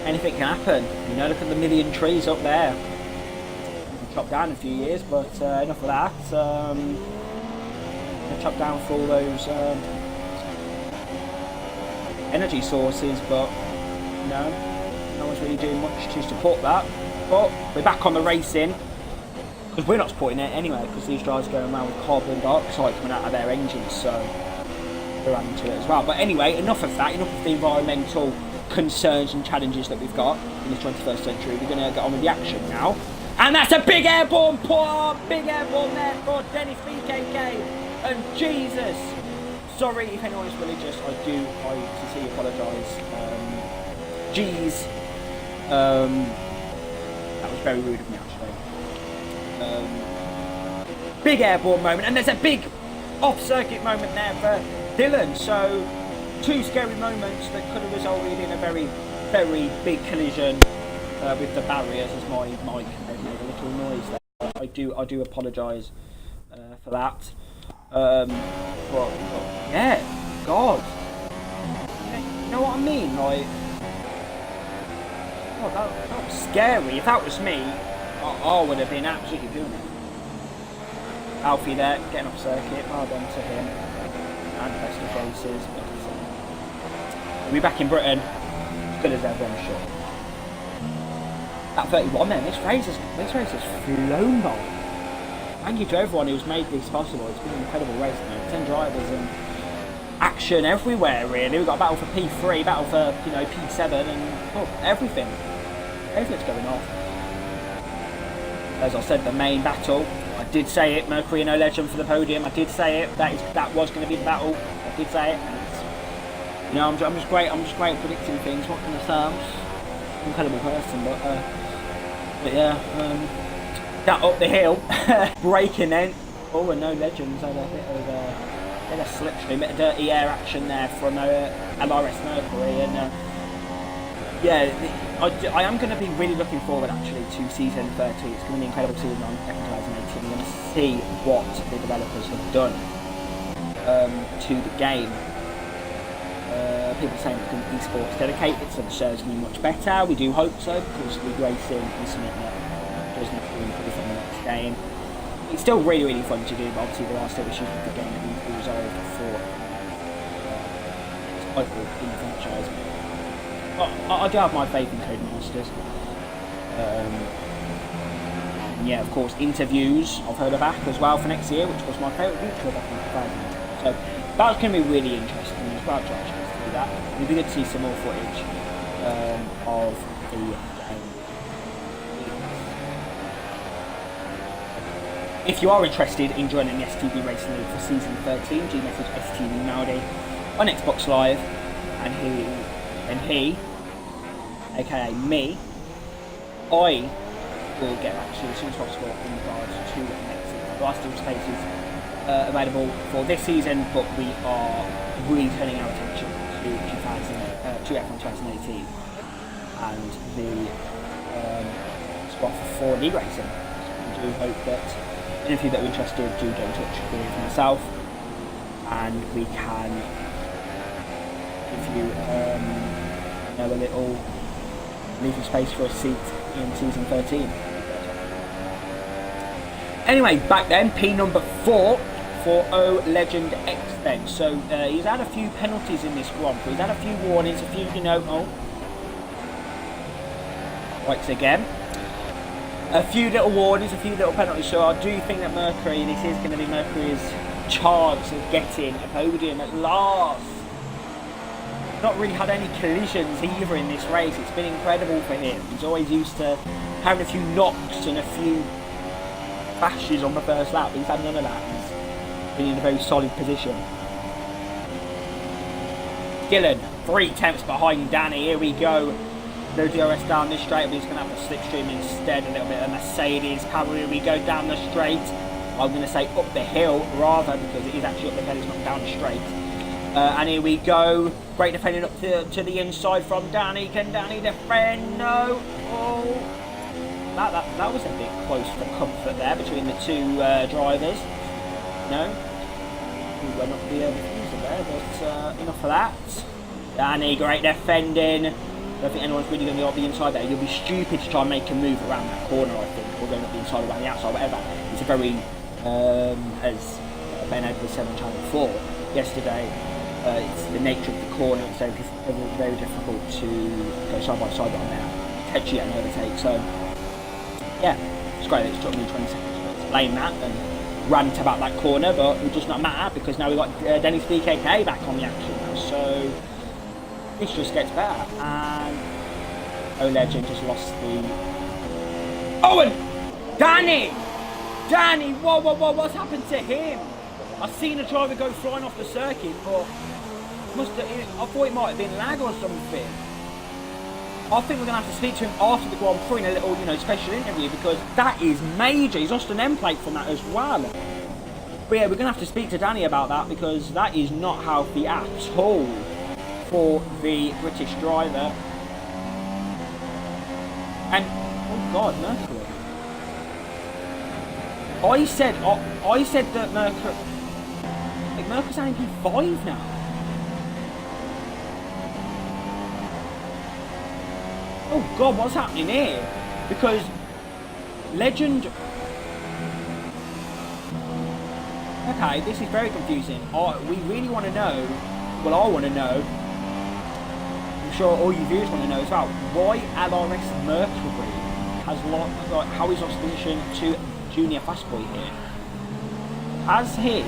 anything can happen. Look at the million trees up there. Chopped down in a few years, but enough of that. Chopped down for all those energy sources, but no one's really doing much to support that. But we're back on the racing, because we're not supporting it anyway, because these drivers are going around with carbon dioxide coming out of their engines, so we're adding to it as well. But anyway, enough of that, enough of the environmental concerns and challenges that we've got in the 21st century. We're going to get on with the action now. And that's a big airborne there for Dennis BKK. And Jesus, sorry if anyone is religious, I sincerely apologise. Jeez, that was very rude of me actually. Big airborne moment, and there's a big off-circuit moment there for Dylan. So two scary moments that could have resulted in a very, very big collision. with the barriers as my mic made a little noise there. I do apologise for that. But yeah, God, you know what I mean? Like, oh, that was scary. If that was me, I would have been absolutely doing it. Alfie there, getting off circuit. Well done to him and best of races. But we'll be back in Britain as good as ever, I'm sure. At 31 then, this race has flown by. Thank you to everyone who's made this possible. It's been an incredible race now. 10 drivers and action everywhere really. We've got a battle for P3, battle for P7 and everything. Everything's going on. As I said, the main battle. I did say it, Mercury and No Legend for the podium. I did say it. That was going to be the battle. I did say it. And I'm just great. I'm just great at predicting things. What can I say? I'm just an incredible person, but yeah. That up the hill, braking then. Oh, and No Legends had a bit of a slipstream, a bit of dirty air action there from LRS Mercury, and yeah, I am going to be really looking forward actually to season 30. It's going to be an incredible season on 2018. We're going to see what the developers have done to the game. People saying it's going to be esports dedicated, so the show's going to be much better. We do hope so, because league racing is something that doesn't have to improve on the next game. It's still really, really fun to do, but obviously there are still issues with the game that need to be resolved for overall in the franchise. I do have my faith in Codemasters. And yeah, of course, interviews I've heard are back as well for next year, which was my favourite feature back in 2000. So that's going to be really interesting as well to actually do that. It'd be good to see some more footage of the game. If you are interested in joining the STB Racing League for season 13, do message STB Maudi on Xbox Live, and he, aka me, I will get back to you as soon as possible in regards to next season. There are still spaces available for this season, but we are really turning our attention to F1 2018 and the spot for league racing. We do hope that any of you that are interested do get in touch with myself, and we can give you a little leave some space for a seat in season 13. Anyway, back then, P number 4 for O Legend X then. So he's had a few penalties in this Grand Prix. He's had a few warnings, a few, right again. A few little warnings, a few little penalties. So I do think that Mercury, this is going to be Mercury's chance of getting a podium at last. Not really had any collisions either in this race. It's been incredible for him. He's always used to having a few knocks and a few bashes on the first lap. He's had none of that. He's been in a very solid position. Gillen, 3 tenths behind Danny. Here we go. No DRS down this straight, but he's going to have the slipstream instead. A little bit of Mercedes power. Here we go down the straight. I'm going to say up the hill rather, because it is actually up the hill. It's not down the straight. And here we go. Great defending up to the inside from Danny. Can Danny defend? No. Oh. That was a bit close for comfort there between the two drivers. No. We went up the diffuser there, but enough of that. Danny, great defending. I don't think anyone's really going to be on the inside there. You'll be stupid to try and make a move around that corner, I think, or going up the inside or around the outside, whatever. It's a very, as Ben Edwards said on Channel 4 yesterday, it's the nature of the corner. It's very difficult to go side by side on there, catch you and overtake. So, yeah, it's great that it's took me 20 seconds to explain that and rant about that corner, but it does not matter because now we've got Dennis BKK back on the action now. So, this just gets better. And O Legend just lost the... Oh, and Danny! What's happened to him? I've seen a driver go flying off the circuit, but I thought it might have been lag or something. I think we're going to have to speak to him after the Grand Prix in a little, special interview, because that is major. He's lost an end plate from that as well. But yeah, we're going to have to speak to Danny about that, because that is not healthy at all for the British driver. And oh god, Mercury. I said that Mercury. Like Mercury's only P5 now. Oh god, what's happening here? Because Legend. Okay, this is very confusing. We really want to know. Well, I want to know. I'm sure all you viewers want to know as well. Why LRS Mercury has lost, how he's lost position to Junior Fastboy here. Has he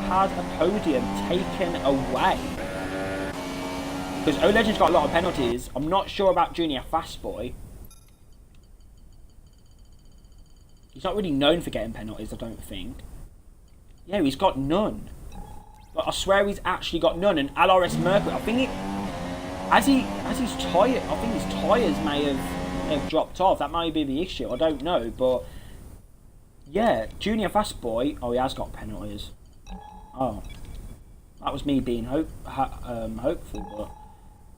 had a podium taken away? Because O-Legend's got a lot of penalties. I'm not sure about Junior Fastboy. He's not really known for getting penalties, I don't think. Yeah, he's got none. But I swear he's actually got none. And LRS Mercury, I think it... As his tyre... I think his tyres may have dropped off. That might be the issue. I don't know. But... Yeah, Junior Fastboy... Oh, he has got penalties. Oh. That was me being hopeful, but...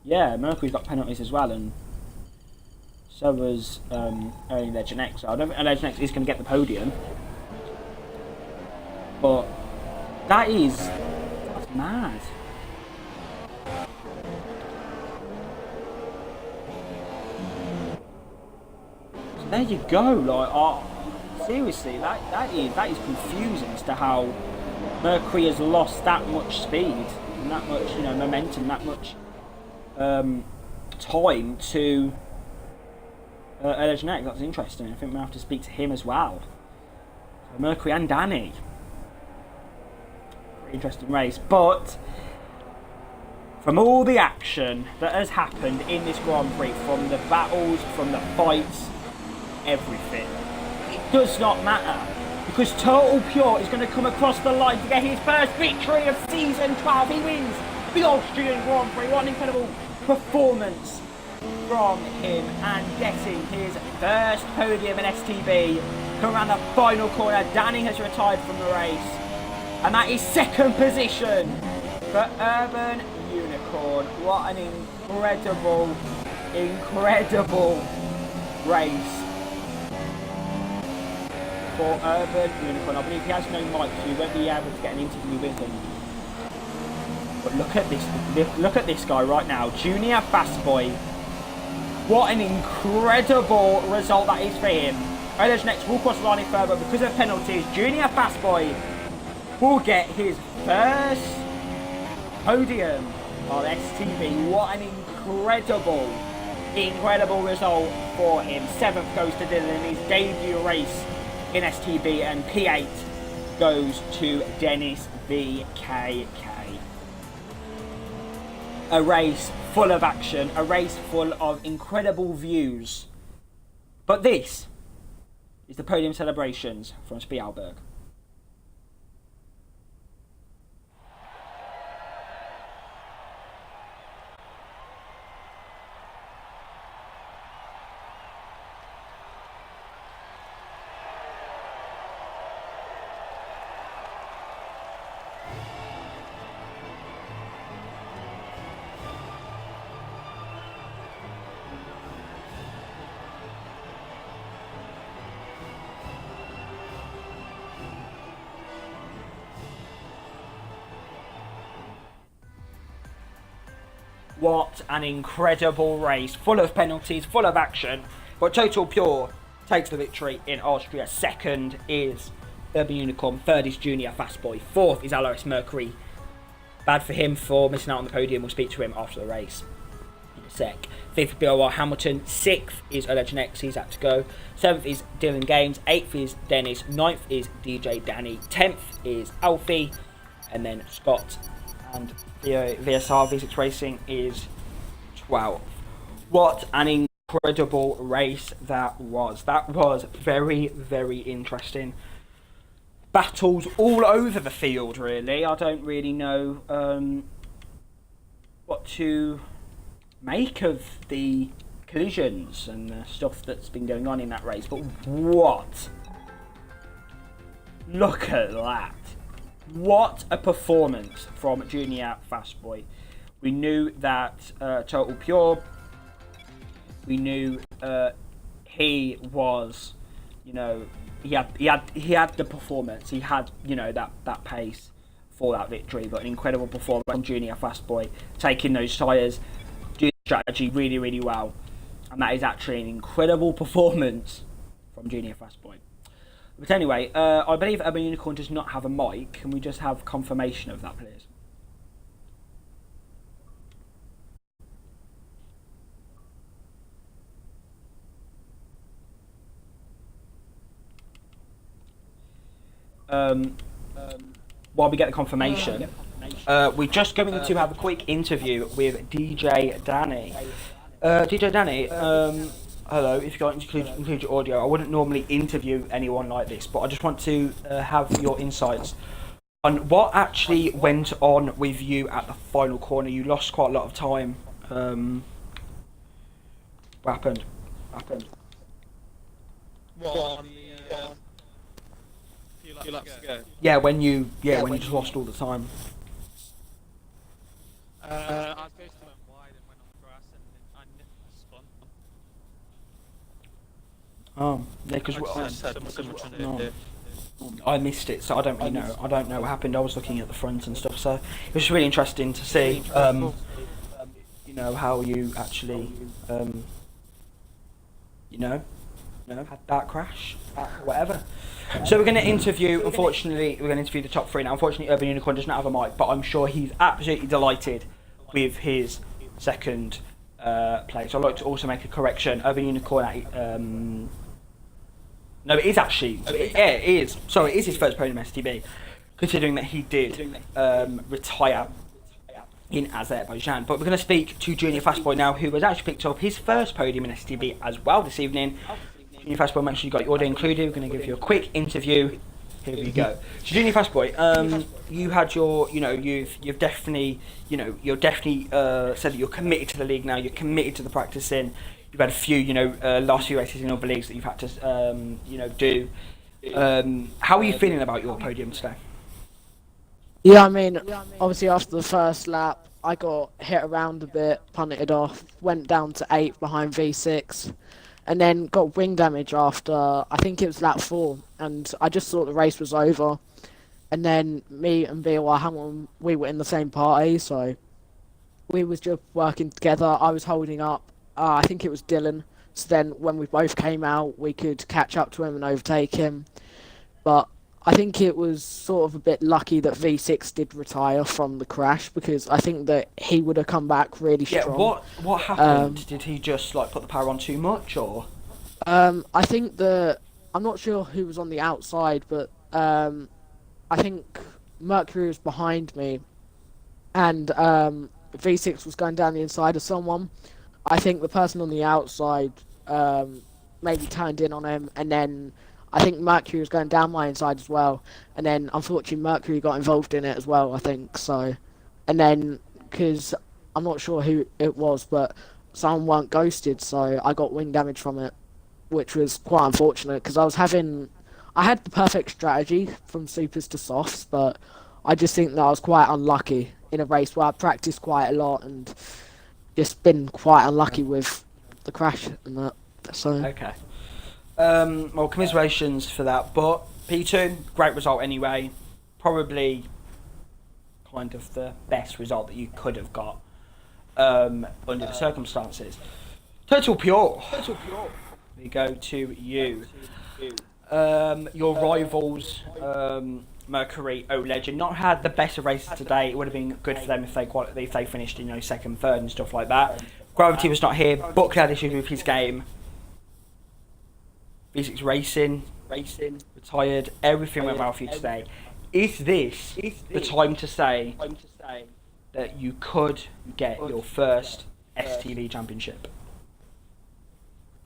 Yeah, Mercury's got penalties as well, and... So was Legend X. So I don't think Legend X is going to get the podium. But... That's mad. So there you go, like, seriously, that is confusing as to how Mercury has lost that much speed and that much, you know, momentum, that much time to Legend X. That's interesting. I think we'll have to speak to him as well. So Mercury and Danny. Interesting race, but from all the action that has happened in this Grand Prix, from the battles, from the fights, everything, it does not matter, because Total Pure is going to come across the line to get his first victory of season 12. He wins the Austrian Grand Prix. What an incredible performance from him, and getting his first podium in STB. Come around the final corner, Danny has retired from the race. And that is second position for Urban Unicorn. What an incredible race for Urban Unicorn. I believe he has no mic, so you won't be able to get an interview with him. But look at this guy right now, Junior Fastboy. What an incredible result that is for him. Legend X will cross the line further because of penalties. Junior Fastboy will get his first podium on STB. What an incredible result for him. 7th goes to Dylan in his debut race in STB, and P8 goes to Dennis VKK. A race full of action, a race full of incredible views. But this is the podium celebrations from Spielberg. What an incredible race, full of penalties, full of action. But Total Pure takes the victory in Austria. 2nd is Urban Unicorn. 3rd is Junior Fastboy. 4th is LRS Mercury. Bad for him for missing out on the podium. We'll speak to him after the race in a sec. 5th, BOR Hamilton. 6th is Legend X. He's had to go. 7th is Dylan Games. 8th is Dennis. 9th is DJ Danny. 10th is Alfie. And then Scott and VSR V6 Racing is 12th. What an incredible race that was. That was very, very interesting. Battles all over the field, really. I don't really know what to make of the collisions and the stuff that's been going on in that race. But what? Look at that. What a performance from Junior Fastboy. We knew that Total Pure, we knew he was, you know, he had the performance. He had, you know, that pace for that victory. But an incredible performance from Junior Fastboy, taking those tyres, doing the strategy really, really well. And that is actually an incredible performance from Junior Fastboy. But anyway, I believe Urban Unicorn does not have a mic. Can we just have confirmation of that, please? While we get the confirmation, we're just going to have a quick interview with DJ Danny. DJ Danny, hello. If you're going to include your audio, I wouldn't normally interview anyone like this, but I just want to have your insights on what actually went on with you at the final corner. You lost quite a lot of time. What happened? What, on the few laps ago? Yeah, when you just lost all the time. I was supposed to went wide and went on grass and I spun. Oh, yeah, because I missed it, so I don't really know. I don't know what happened. I was looking at the front and stuff, so it was really interesting to see, you know, how you actually, you know, had that crash, whatever. So we're going to interview. Unfortunately, we're going to interview the top three now. Unfortunately, Urban Unicorn does not have a mic, but I'm sure he's absolutely delighted with his second place. I'd like to also make a correction. Urban Unicorn. No, it is actually. Yeah, it is. Sorry, it is his first podium STB, considering that he did retire in Azerbaijan. But we're going to speak to Junior Fastboy now, who has actually picked up his first podium in STB as well this evening. Junior Fastboy, make sure you got your audio included. We're going to give you a quick interview. Here we go. So Junior Fastboy, you had your, you know, you've definitely, you know, you're definitely said that you're committed to the league now. You're committed to the practicing. You've had a few, you know, last few races in other leagues that you've had to, you know, do. How are you feeling about your podium today? Yeah, I mean, obviously after the first lap, I got hit around a bit, punted off, went down to 8th behind V6, and then got wing damage after, I think it was lap 4, and I just thought the race was over. And then me and BOR Hamilton, we were in the same party, so we was just working together. I was holding up, I think it was Dylan, so then when we both came out, we could catch up to him and overtake him. But I think it was sort of a bit lucky that V6 did retire from the crash, because I think that he would have come back really strong. Yeah, what happened? Did he just like put the power on too much, or? I think that, I'm not sure who was on the outside, but I think Mercury was behind me, and V6 was going down the inside of someone. I think the person on the outside maybe turned in on him, and then I think Mercury was going down my inside as well, and then unfortunately Mercury got involved in it as well, I think so. And then, because I'm not sure who it was, but someone weren't ghosted, so I got wing damage from it, which was quite unfortunate, because I had the perfect strategy from supers to softs, but I just think that I was quite unlucky in a race where I practiced quite a lot and just been quite unlucky with the crash and that. So Okay. Well, commiserations for that, but P2, great result anyway. Probably kind of the best result that you could have got under the circumstances. Total Pure. We go to you. Your rivals, Mercury, O-Legend, not had the best of races today. It would have been good for them if they finished, you know, second, third and stuff like that. Gravity was not here. Buckley had issues with his game. V6 racing, retired. Everything went well for you today. Is this the time to say that you could get your first STB championship?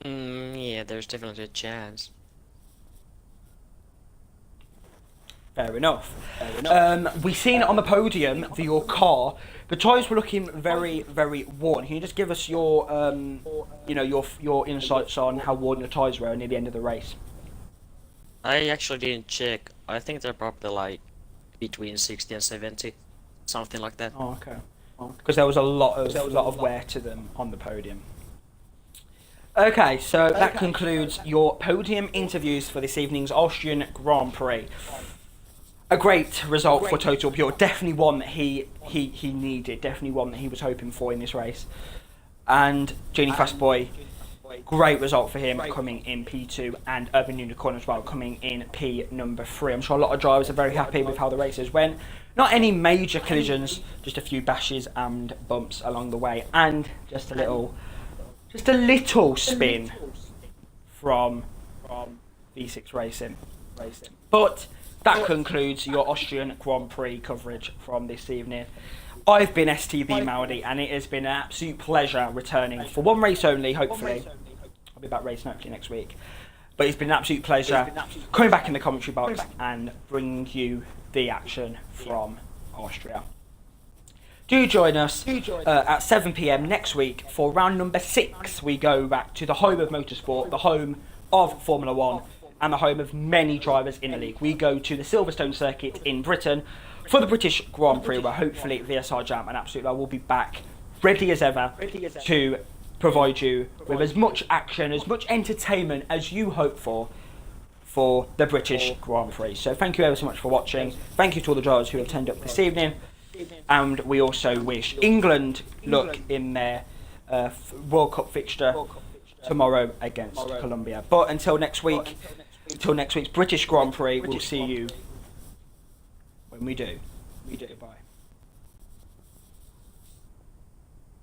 Yeah, there's definitely a chance. Fair enough. We seen on the podium for your car, the tyres were looking very, very worn. Can you just give us your, you know, your insights on how worn the tyres were near the end of the race? I actually didn't check. I think they're probably like between 60 and 70, something like that. Oh, okay. Because there was a lot of wear to them on the podium. Okay, so that concludes your podium interviews for this evening's Austrian Grand Prix. A great result for Total Pure. Definitely one that he needed. Definitely one that he was hoping for in this race. And Genie Fastboy, great result for him, coming in P2, and Urban Unicorn as well, coming in P number 3. I'm sure a lot of drivers are very happy with how the races went. Not any major collisions, just a few bashes and bumps along the way, and just a little spin from V6 Racing. But that concludes your Austrian Grand Prix coverage from this evening. I've been STB Maudi, and it has been an absolute pleasure returning for one race only, hopefully. I'll be back racing hopefully next week. But it's been an absolute pleasure coming back in the commentary box and bringing you the action from Austria. Do join us at 7 PM next week for round number 6. We go back to the home of motorsport, the home of Formula 1, and the home of many drivers in the league. We go to the Silverstone circuit in Britain for the British Grand Prix, where hopefully VSR Jam and Absolute Law will be back, ready as ever, to provide you with as much action, as much entertainment as you hope for the British Grand Prix. So thank you ever so much for watching. Thank you to all the drivers who have turned up this evening. And we also wish England luck in their World Cup fixture tomorrow against Colombia. But until next week's British Grand Prix, we'll see you when we do. Bye.